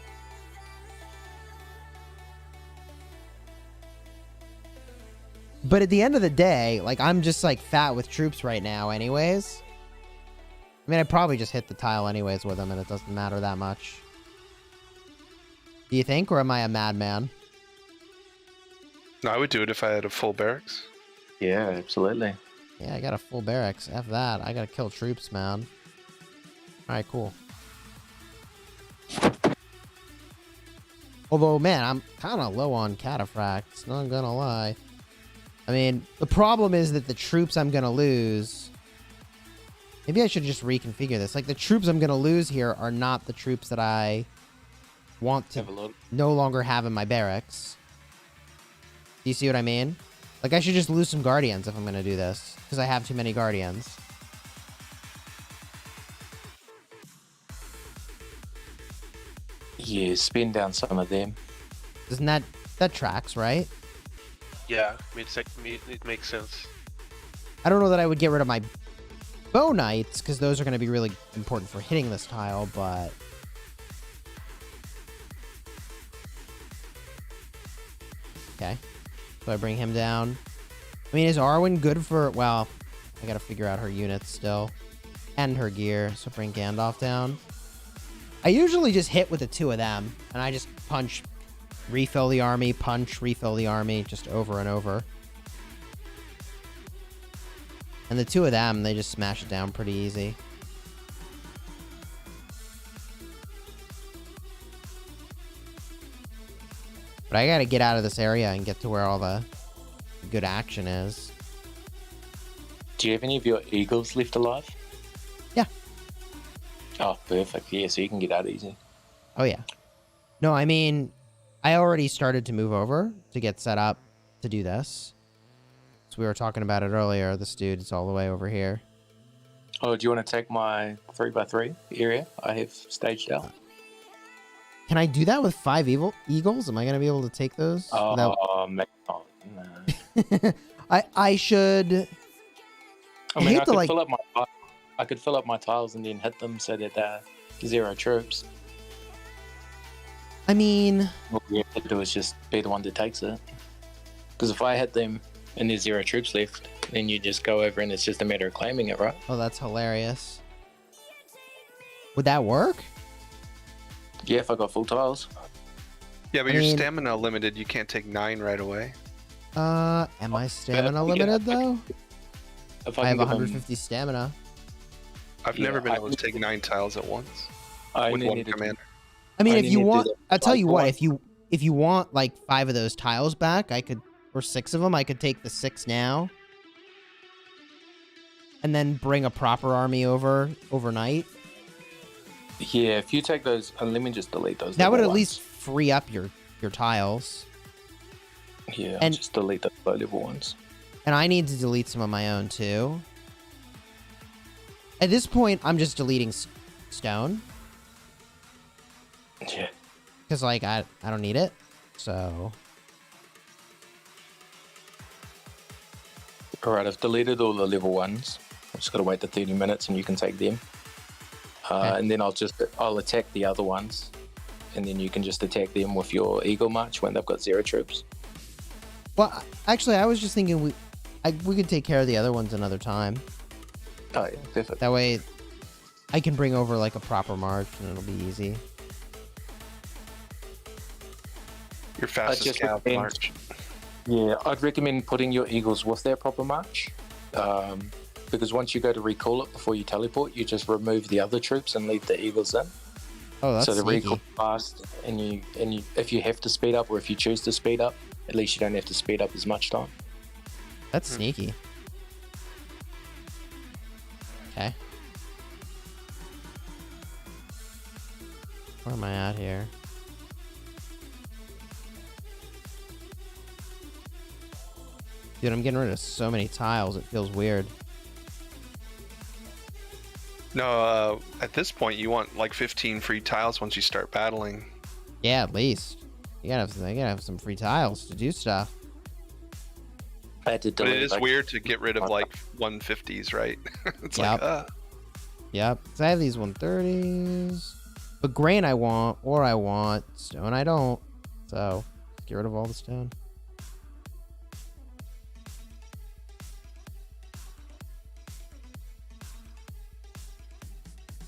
But at the end of the day, like, I'm just, like, fat with troops right now anyways. I mean, I probably just hit the tile anyways with them, and it doesn't matter that much. Do you think, or am I a madman? No, I would do it if I had a full barracks. Yeah, absolutely. Yeah, I got a full barracks. F that. I gotta kill troops, man. Alright, cool. Although, man, I'm kind of low on cataphracts, not gonna lie. I mean, the problem is that the troops I'm gonna lose... Maybe I should just reconfigure this. Like, the troops I'm gonna lose here are not the troops that I want to no longer have in my barracks. Do you see what I mean? Like, I should just lose some guardians if I'm gonna do this, because I have too many guardians. Yeah, spin down some of them. Isn't that tracks, right? Yeah, it makes sense. I don't know that I would get rid of my bow knights, because those are going to be really important for hitting this tile, but... Okay. So I bring him down. I mean, is Arwen good for... Well, I got to figure out her units still. And her gear. So bring Gandalf down. I usually just hit with the two of them, and I just punch, refill the army, punch, refill the army, just over and over. And the two of them, they just smash it down pretty easy. But I gotta get out of this area and get to where all the good action is. Do you have any of your eagles left alive? Yeah. Oh, perfect. Yeah, so you can get out easy. Oh, yeah. No, I mean, I already started to move over to get set up to do this. So we were talking about it earlier. This dude is all the way over here. Oh, do you want to take my 3x3 area I have staged out? Can I do that with 5 eagles? Am I going to be able to take those? Oh, without... no. I should... I mean, hate I could fill up my tiles and then hit them so that they're 0 troops. I mean... All you have to do is just be the one that takes it. Because if I hit them and there's 0 troops left, then you just go over and it's just a matter of claiming it, right? Oh, that's hilarious. Would that work? Yeah, if I got full tiles. Yeah, but I you're mean- stamina limited. You can't take 9 right away. Am I stamina if I get- limited, though? If I have can give 150 stamina. I've Yeah, never been I able to take 9 tiles at once I with only one need to do- commander. I mean, I if need you to do want... that. I'll tell you what, Like, if you want, like, 5 of those tiles back, I could... Or 6 of them, I could take the 6 now. And then bring a proper army over overnight. Yeah, if you take those, and let me just delete those. That would level at ones. least free up your tiles. Yeah, I'll and- just delete the low level ones. And I need to delete some of my own, too. At this point, I'm just deleting stone. Yeah. Because, like, I don't need it. So... Alright, I've deleted all the level ones. I've just got to wait the 30 minutes and you can take them. Okay. And then I'll attack the other ones. And then you can just attack them with your Eagle March when they've got 0 troops. Well, actually, I was just thinking we could take care of the other ones another time. Oh yeah, perfect. That way, I can bring over, like, a proper march, and it'll be easy. Your fastest just scout recommend- march. Yeah, I'd recommend putting your Eagles with their proper march. Because once you go to recall it before you teleport, you just remove the other troops and leave the Eagles in. Oh, that's so the sneaky. recall fast, and you if you have to speed up or if you choose to speed up, at least you don't have to speed up as much time. That's sneaky. Okay. Where am I at here? Dude, I'm getting rid of so many tiles, it feels weird. No, at this point, you want like 15 free tiles once you start battling. Yeah, at least. I gotta have some free tiles to do stuff. I had to But delete. it is like, weird to get rid of like 150s, right? It's Yep. like, Yep. So I have these 130s. But grain I want, ore I want, stone I don't. So, get rid of all the stone.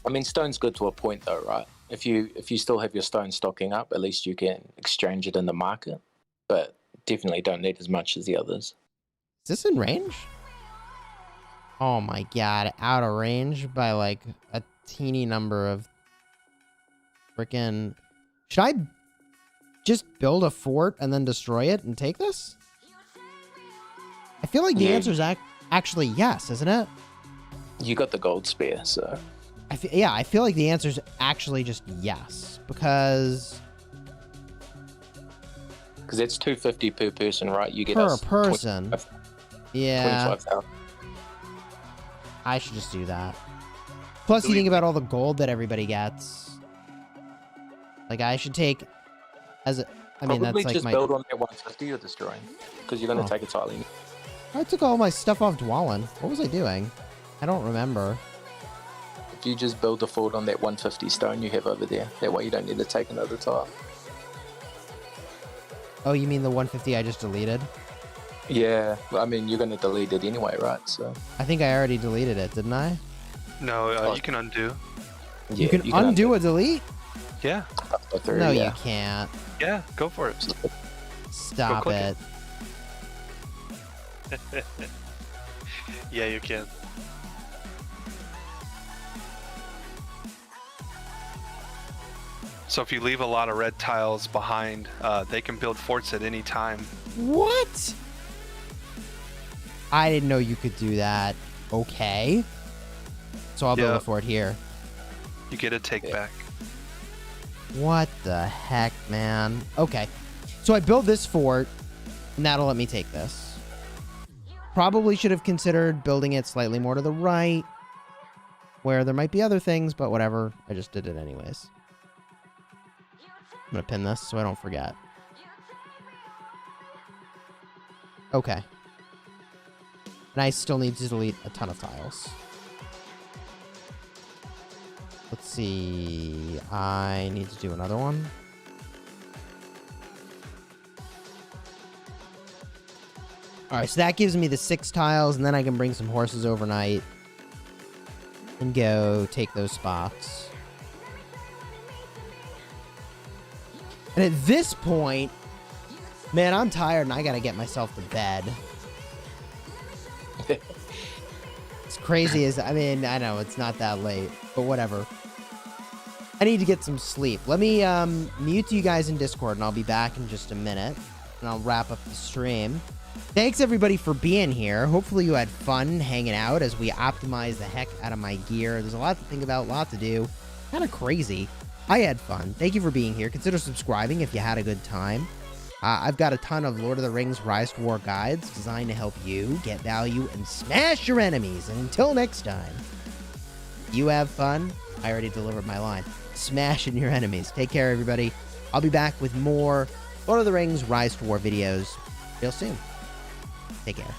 I mean, stone's good to a point, though, right? If you still have your stone stocking up, at least you can exchange it in the market. But definitely don't need as much as the others. Is this in range? Oh my god, out of range by like a teeny number of freaking... Should I just build a fort and then destroy it and take this? I feel like the Yeah. answer is actually yes, isn't it? You got the gold spear, so I feel like the answer is actually just yes. Because that's 250 per person, right? You get per us person. 25 Yeah, 25,000. I should just do that. Plus, Do you we- think about all the gold that everybody gets. Like, I should take as a, I mean, Probably that's like just my, build on that 150 you're destroying, because you're going to Oh. take a tile in. I took all my stuff off Dwalin. What was I doing? I don't remember. If you just build the fort on that 150 stone you have over there, that way you don't need to take another tile. Oh, you mean the 150 I just deleted? Yeah, I mean, you're going to delete it anyway, right? So I think I already deleted it, didn't I? No, Oh. you can undo. You can undo a delete? Yeah, go through, No, yeah. you can't. yeah, go for it. Stop click it. Yeah, you can. So if you leave a lot of red tiles behind, they can build forts at any time. What? I didn't know you could do that. Okay. So I'll build Yeah. a fort here. You get a take back. What the heck, man? Okay. So I build this fort, and that'll let me take this. Probably should have considered building it slightly more to the right, where there might be other things, but whatever. I just did it anyways. I'm going to pin this so I don't forget. Okay. And I still need to delete a ton of tiles. Let's see. I need to do another one. Alright, so that gives me the 6 tiles, and then I can bring some horses overnight and go take those spots. And at this point, man, I'm tired and I gotta get myself to bed. It's crazy as, I mean, I know it's not that late, but whatever. I need to get some sleep. Let me mute you guys in Discord and I'll be back in just a minute. And I'll wrap up the stream. Thanks everybody for being here. Hopefully you had fun hanging out as we optimize the heck out of my gear. There's a lot to think about, a lot to do. Kind of crazy. I had fun. Thank you for being here. Consider subscribing if you had a good time. I've got a ton of Lord of the Rings Rise to War guides designed to help you get value and smash your enemies. And until next time, you have fun. I already delivered my line. Smashing your enemies. Take care, everybody. I'll be back with more Lord of the Rings Rise to War videos real soon. Take care.